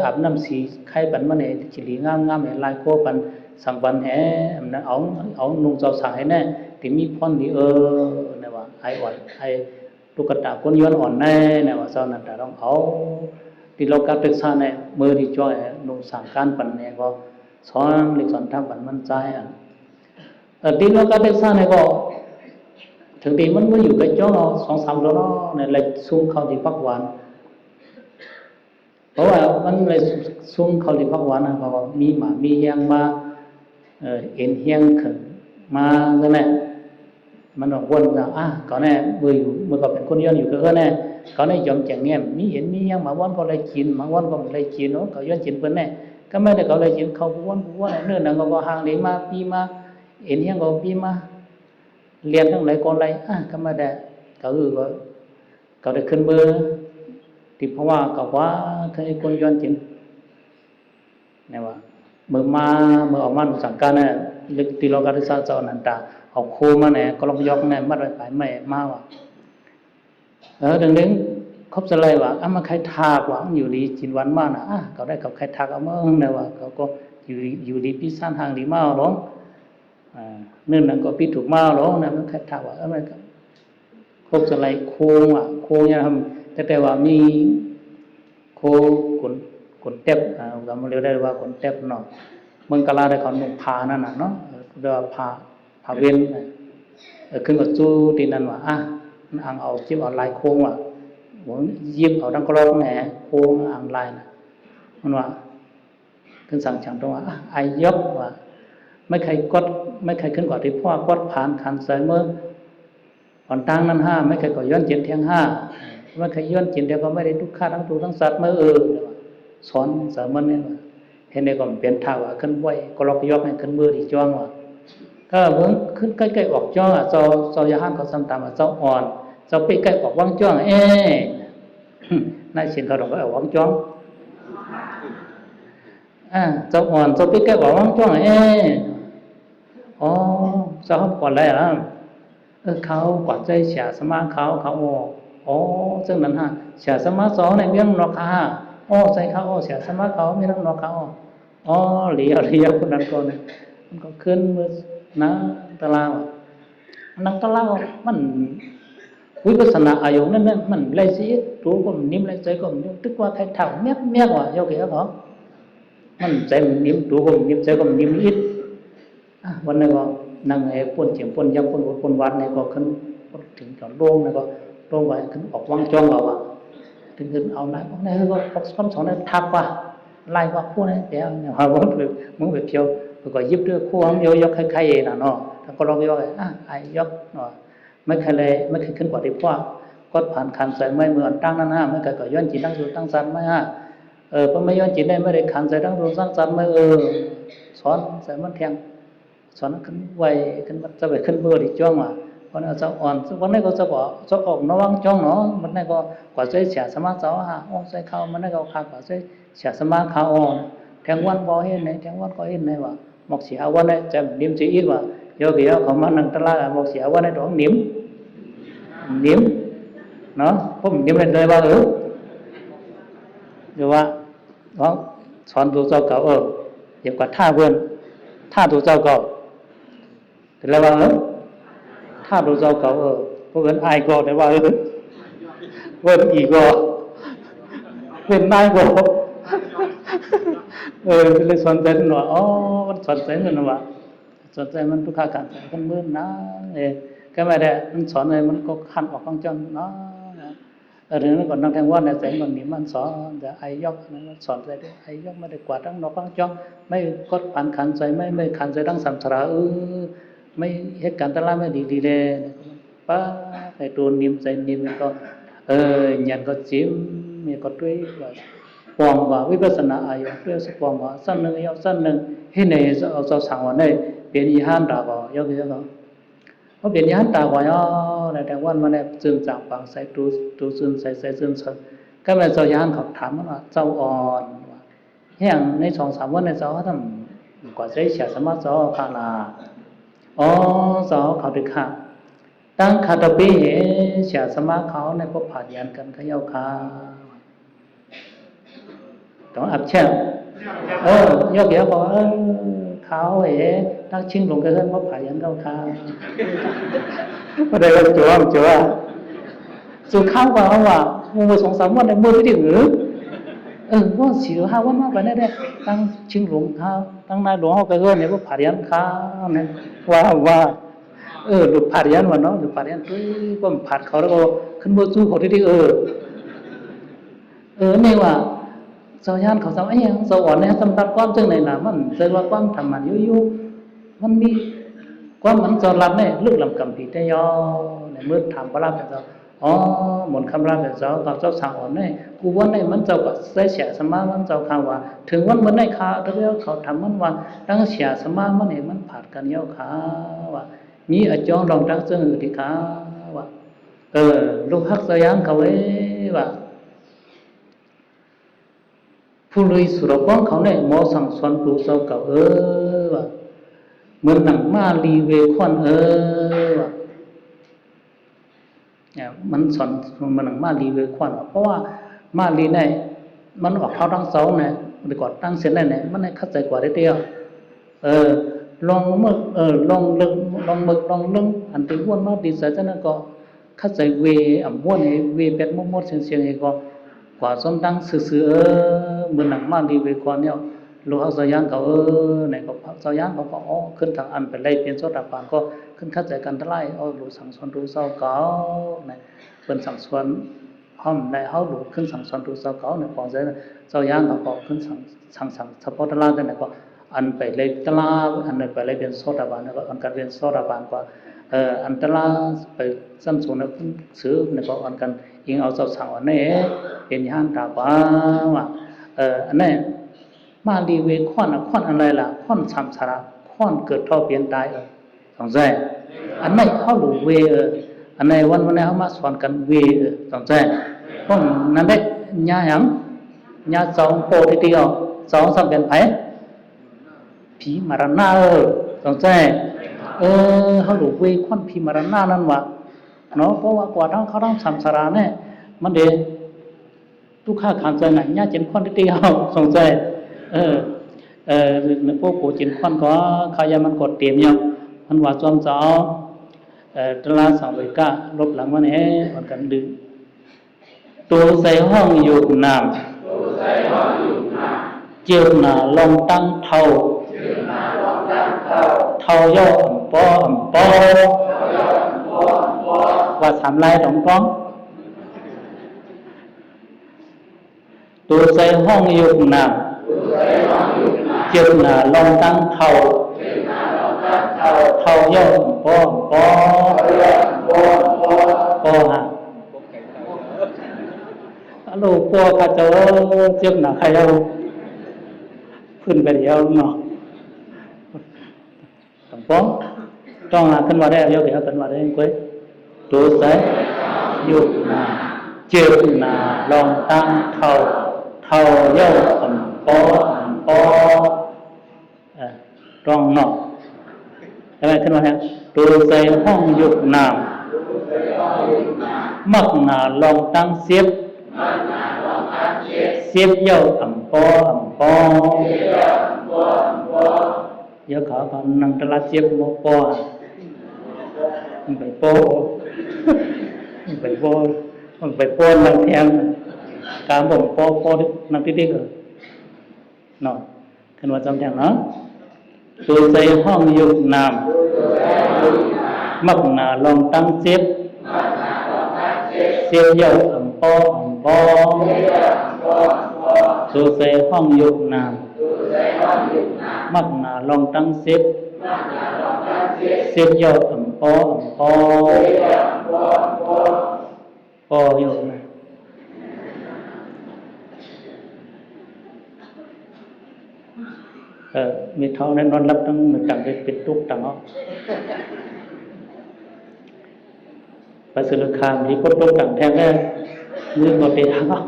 อาบน้ำสีไข่ปันมันจิลีงามลายโคปันสังปันมันเอานุ่งเจ้าสายแน่ที่มีพ่นนี่เนี่ยว่าไออ่อนไอตุกตาคนย้อนอ่อนแน่เนี่ยว่าเศร้านัตตาต้องเอาที่เราการศึกษาเนี่ยมือที่จ้องนุ่งสังการปันเนี่ยก็สอนหรือสอนทำปันมันใจที่เราการศึกษาเนี่ยก็ถึงตีมันอยู่กับเจ้าเรา2-3ตัวเนาะเนี่ยเลยซุ่มเข้าที่พักหวานเพราะว่ามันเลยซุ่มเข้าที่พักหวานนะเพราะว่ามีหมามีเฮียงมาเอ็นเฮียงขึ้นมาแล้วเนี่ยมันบอกวนจะก็แน่มือก็เป็นคนย้อนอยู่ก็แน่ก็แน่ยอมแจงเงี้ยมีเห็นมีเฮียงมาวนก็เลยกินมาวนก็เลยกินเนาะก็ย้อนกินเพิ่นแน่ก็ไม่ได้ก็เลยกินเขาวนเนื้อหนังก็ห่างเลยมาปีมาเอ็นเฮียงก็ปีมาเรียนทั้งหลายก็ไรก็ไม่ได้ก็ได้ขึ้นเบอร์ที่เพราะว่าก็ว่าเคยคนย้อนจริงเนี่ยว่าเมื่อออกมาสังกัดเนี่ย ลึกตีโลกาธิสาเจ้านันตาเอาโคมาเนี่ยก็ลองยกเนี่ยมัดไว้ไปไม่มาว่ะดังนั้นครบสลายว่ามาใครทากว่าอยู่ดีจินวันมานะเขาได้กับใครทากเอามาเนี่ยว่าเขาก็อยู่ดีพี่สั้นทางดีมาหรอนึ่งนั่นก็พี่ถูกมาหรอนะมันใครทากว่ามันครบสลายโค้งอ่ะโค้งเนี่ยทำแต่ว่ามีโค้ขนเต็บเราเรียกได้ว่าขนเต็บเนาะเมืองกาลาได้เขาหนุ่มพานั่นน่ะเนาะเรียกว่าพาเวียนขึ้นกับจูตีนั่นว่าอังเอาจิ้มเอาลายโค้งว่ะผมยิบเอาดังกรอกแหนโค้งอังลายนะมันว่าขึ้นสั่งฉันตรงว่าไอยกว่าไม่ใครขึ้นกว่าที่พ่อกดผ่านขันใส่เมื่ออ่อนตั้งนั้นไม่ใครก่อย้อนเจ็ดเทียงไม่ใครย้อนจิตเดียวก็ไม่ได้ทุกข์ฆ่าทั้งตัวทั้งสัตว์เมื่อสอนสามัญเนี่ยเห็นในก็เปลี่ยนท่าว่าขึ้นไหวก็ล็อกยกให้ขึ้นมือที่จ้องว่าก็เหมือนขึ้นใกล้ๆออกจ้องเจ้ายาหันเขาซ้ำตามเจ้าอ่อนเจ้าไปใกล้ออกวังจ้องนายเชียนเขาบอกว่าออกวังจ้องเจ้าอ่อนเจ้าไปใกล้ออกวังจ้องอ๋อเจ้าเขาก่อนอะไรเขากวาดใจเสียสมาเขาอ๋อซึ่งนั้นเสียสมาสองในเมียงนอกใส่เขาเสียสมาเขาไม่ต้องนอกเขาเหลียวคนนั้นคนนี้มันก็ขึ้นมือนะตะลาวนักตะลาวมันวิปัสสนาอายุนั่นมันไรสิตัวก็นิ่มไรใจก็นิ่มตึกว่าใครทำเมียกว่าโยกเหรอมันใจนิ่มตัวก็นิ่มใจก็นิ่มอิดวันนั้นก็นั่งปนเฉียงปนยำปนวัดเนี่ยก็ขึ้นถึงจอดโล่งเนี่ยก็โล่งไว้ขึ้นออกวังจ้องเอาถึงเอาไหนพวกนี้ก็พกคำสอนนั้นทักว่าไล่ว่าพวกนี้เดี๋ยวเนี่ยว่ามึงไปเที่ยวก็ยิบด้วยคู่ของยกใครๆน่ะเนาะถ้าก็ลองยกไอ้ยกเนาะไม่เคยขึ้นกว่าที่พ่อก็ผ่านขันใส่ไม่เหมือนตั้งนั้นไม่เคยก็ย้อนจิตตั้งสูตั้งสันไม่เพราะไม่ย้อนจิตได้ไม่ได้ขันใส่ตั้งสูตั้งสันไม่สอนใส่มันแทงสอนขึ้นไวขึ้นจะไปขึ้นเบอร์ที่จ้องว่าวันนี้จะอ่อนวันนี้ก็จะบอกจะออกนวังจ้องเนาะวันนี้ก็กว่าจะเสียสมาเจ้าใส่เข้ามันนี้ก็ขาดกว่าจะเสียสมาเข้าแทงวันก็เห็นไหนแทงวันก็เห็นไหนว่าหมกเสียวันนี้จะนิ่มจีอีกว่าโยกีเขามานั่งตะลาหมกเสียวันนี้ร้องนิ่มเนาะผมนิ่มเลยว่าหรือว่าสอนตัวเจ้าเก่าเดี๋ยวกว่าท่าเพื่อนท่าตัวเจ้าเก่าแต่แล้วว่าท่าตัวเจ้าเก่าพวกนั้นอายก็แต่ว่าเว้นอีก็เป็นนายก็เลยสนใจหน่อยมันสนใจมันว่าสนใจมันทุกขาการใส่กันมือนะก็ไม่ได้มันสอนอะไรมันก็ขันออกข้างจังเนาะหรือก่อนนั่งแทงว่าในใจมันนี่มันสอนแต่ไอยกนั้นสอนใจด้วยไอยกไม่ได้กวาดทั้งนอกข้างจังไม่กดผ่านขันใจไม่ขันใจทั้งสัมสาระไม่เหตุการณ์ตลาดไม่ดีเลยป้าไอตัวนิ่มใจนิ่มก็ยันก็จิ้มมีก็ด้วยว่าปองว่าวิปัสสนาอายุด้วยสปองว่าสั้นหนึ่งยาวสั้นหนึ่งให้ในเอาสั่งว่าในเป็นยี่ห้ามตาบ่ยกเยอะก็เพราะเป็นยี่ห้ามตาบ่ย่อในแต่วันมันเนี่ยจึงจางปังใส่ตัวซึนใส่ซึนก็มาเจ้าย่างเขาถามว่าเจ้าอ่อนแห้งใน2-3วันในเจ้าทำกว่าจะเสียสมาเจ้าขาลาเจ้าเขาดึกค่ะตั้งคาตปีเสียสมาเขาในพวกผ่านยันกันเขาเย้าค่ะต้องอับเช่ยกเยอะบอกเขาตั้งชิงลงกันเพราะผ่านยันเขาค่ะไม่ได้ว่าจัวสุดข้าวกว่าว่ามือ2-3วันในมือไม่ถึงว่า4-5วันมากไปได้ตั้งชิงหลวงเขาตั้งนายหลวงเขาไปเนี่ยพวกผ่านยันค่ะเนี่ยว่าหลุดผ่านยันวันเนาะหลุดผ่านยันก็ผ่านเขาแล้วก็ขึ้นมือสู้เขาที่นี่ว่าเจ้าย่านเขาทำยังสวรรค์เนี่ยสำหรับความจึงไหนล่ะมันเจอว่าความทำมันยุ่มันมีความมันจะรับเนี่ยลึกลำกำปีได้ยอในเมื่อทำพระราชเจ้าหมดคำราชเจ้ากับเจ้าสาวเนี่ยกูวันเนี่ยมันเจ้าก็ใส่เสียสมามันเจ้าข่าวว่าถึงวันมันได้ข่าวแล้วเขาทำมันว่าตั้งเสียสมามันเนี่ยมันผ่านกันเยอะข่าวว่ามีอาจารย์ลองตั้งเสนอที่ข่าวว่าลูกฮักสยามเขาว่าผู้ลุยสุรก้องเขาเนี่ยหมอสั่งสอนปลูกเสาเก่าว่า เหมือนหนังมาลีเวคอนเนี่ยมันสอนมันหนังมาลีเวคอนเพราะว่ามาลีเนี่ยมันออกเข้าทั้งสองเนี่ยดีกว่าตั้งเส้นเนี่ยมันให้เข้าใจกว่าได้เดียวลองมึกลองลึกลองมึกลองลึงอันที่ว้วนมาดีใส่จังนั้นก็เข้าใจเวว้วนให้เวเป็ดมดๆเสียงๆให้ก็กว่าส้มตั้งซื่อๆเหมือนหนังมาลีเวคอนเนี่ยลูกเอาสายางเขาเนี่ยก็สายางเขาก็ขึ้นทางอันไปไล่เปลี่ยนโซดาปานก็ขึ้นเข้าใจกันไล่ลูกสั่งสอนดูเศร้าเก่าเนี่ยเป็นสั่งสอนห้อมในเฮาดูขึ้นสั่งสอนดูเศร้าเก่าเนี่ยพอใจเศร้ายางเขาก็ขึ้นสั่งเฉพาะตลาดเนี่ยก็อันไปเลยตลาดอันไปเลยเป็นโซดาปานก็อันกันเป็นโซดาปานก็อันตลาดไปซ้ำสูงเนี่ยซื้อเนี่ยก็อันกันยิงเอาเศร้าสั่งอันนี้เป็นย่างตาบ้าว่าอันนี้มาลีเวคอนคอนอะไรล่ะคอนสัมสาระคอนเกิดท่อเปลี่ยนตายสองใจอันไหนเขาหลูเวอันไหนวันนี้เขามาสอนกันเวสองใจเพราะนั่นได้ญาหยังญาสองโปรที่เดียวสองสามเป็นไผผีมารณะสองใจเขาหลูเวคอนผีมารณะนั่นวะเนาะเพราะว่ากว่าทั้งเขาทั้งสัมสาระเนี่ยมันเดทุกข้าขานใจไหนญาเจนคอนที่เดียวสองใจพวกผู้จินควันก็ขายามันกดเตรียมยังมันว่าจอมเจ้าตลาดสังเวกะลบหลังมันมันกันดึงตัวใส่ห้องอยู่น้ำเจียวหนาลองตั้งเท่าย่อปอว่าสามลายสองป้องตัวใส่ห้องอยู่น้ำเจียวหนาลองตั้งเท่าย่อปอฮะลูกปอข้าเจ้าเจียวหนาใครเอาขึ้นไปเดียวเนาะต้องป้องต้องหาขึ้นมาได้เยอะเดี๋ยวขึ้นมาได้กุ้ยตัวใส่อยู่หนาเจียวหนาลองตั้งเท่าย่อปอร้องนอกใช่ไหมขึ้นมาเนี่ยตัวใส่ห้องยุบน้ำมักหนาลองตั้งเสียบเย่อปอเยอะเขาก็นั่งตลาดเสียบโมปอไปโปนั่งแทงการบ่มปอนั่งที่เนาะขึ้นมาจำแทงเนาะตัวใส่ห้องยุบน้ำมักหนาลองตั้งเสียบเย่อปอตัวใส่ห้องยุบน้ำมักหนาลองตั้งเสียบเย่อปออยู่นะมีเท่านั้นนอนรับตั้งหนึ่งต่างไปเป็นทุกข์ต่างอ๋อไปสุรคามมีคนทุกข์ต่างแท้แน่มือมาเป็นอ๋อ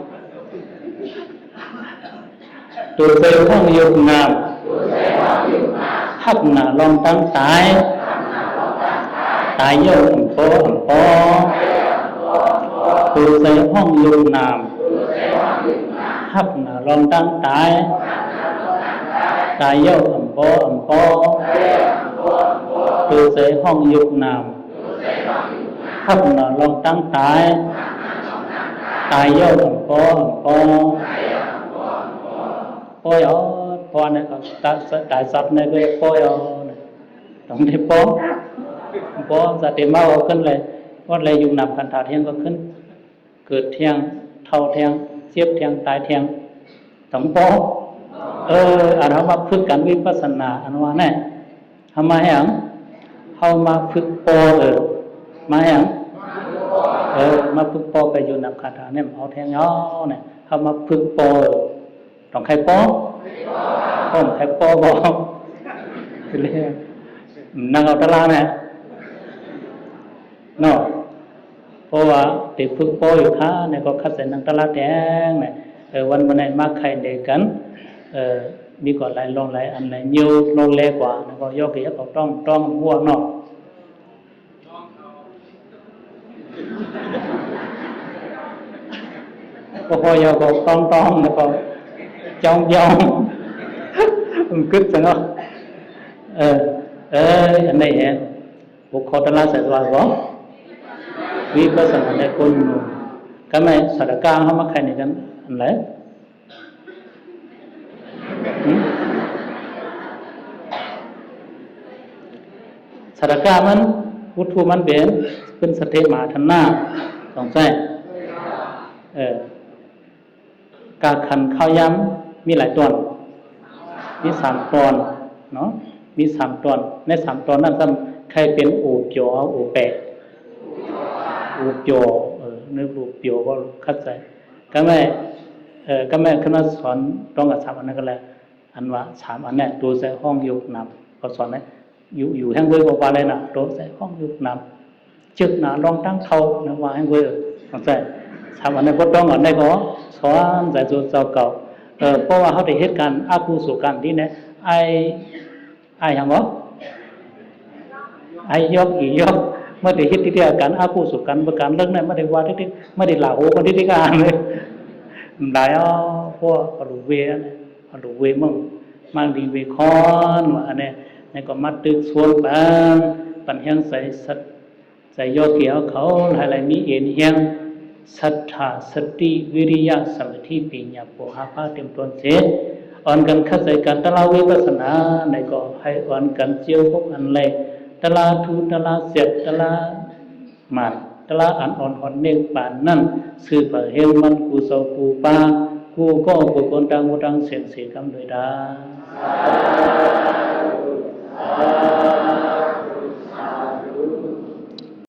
ตัวใส่ห้องยุบน้ำหักหนาลองตั้งตายเย่อปอตัวใส่ห้องยุบน้ำหักหนาลองตั้งตายเย่อปอตัวใส่ห้องยุบน้ำหักหนาลองตั้งตายเย่อปอพอเนี่ยก็ตายสัตว์เนี่ยก็ปอยต้องได้ปอสติมาเอาขึ้นเลยว่าอะไรอยู่นับคันถาเทียงก็ขึ้นเกิดเทียงเท่าเทียงเสียบเทียงตายเทียงต้องปออันเขามาฝึกกันวิปัสสนาอันว่าแน่ทำไมอย่างเขามาฝึกปอมาอย่างมาฝึกปอไปอยู่นับคันถาเนี่ยเอาเทียงย่อเนี่ยเขามาฝึกปอต้องใครปอใครปอบอกคือเรื่องนั่งเอาตลาดเนี่ยเนาะเพราะว่าติดฝึกปออยู่ค่ะเนี่ยก็คัดใส่นั่งตลาดแดงเนี่ยวันไหนมาใครเด็กกัน มีก่อนหลายลองหลายอันไหนnhiềuลองแลกว่าแล้วก็ยกเกี่ยวกับต้องหัวเนาะพอยก็ต้องแล้วก็จ้องคึกจังเนาะอันไหนเนี่ยบุคคลตละเสร็จว่าก็วิปัสสนาในคนก็ไม่สัตว์กลางเขามาใครในกันอันไหนสัตว์กลางมันวุฒิมันเป็นสเตมาทันหน้าสองใจกาขันข้าวย้ำมีหลายตอนมี3 ตอนเนาะมี3 ตอนใน3 ตอนนั้นใครเป็นอูเปียวอูแปะอูเปียวนึกอูเปียวก็เข้าใจก็แม่ขึ้นมาสอนต้องกับ3 อันนั้นก็แล้วอันว่า3 อันนี้ตัวใส่ห้องยุกนำก็สอนไหมอยู่แห่งเว้ยบอกว่าอะไรนะตัวใส่ห้องยุกนำจึกหนาลองตั้งเท่านะว่าแห่งเว้ยเข้าใจ3 อันนี้ก็ต้องอันนี้ก็สอนใจตัวเจ้าเก่าเพราะว่าเขาได้เหตุการณ์อากุศลกันที่เนี่ยไอ้ยังวะไอ้ยกไม่ได้เหตุที่การอากุศลกันประการเรื่องนั้นไม่ได้ว่าที่ไม่ได้หลาโหกันที่การเลยได้พวกอรูเวนะอรูเวมั่งดีเวคอนว่าอันนี้นี่ก็มัดตึกส่วนปัญญาใส่ยอเกี่ยวเขาหลายมีเอ็นเฮียงศรัทธาสติวิริยะสมาธิปัญญาโพหาภาเต็มต้นเสร็จอ่อนกันขัดใส่กันตลาวิปัสสนาในก็ให้อ่อนกันเจียวพวกอันเลยตลาทูตลาเสียดตลาหมัดตลาอันอ่อนหอนเนกป่านนั่นสืบเฮลมันกูเศร้ากูปากูก็บุคคลต่างเสียงกำโดยดา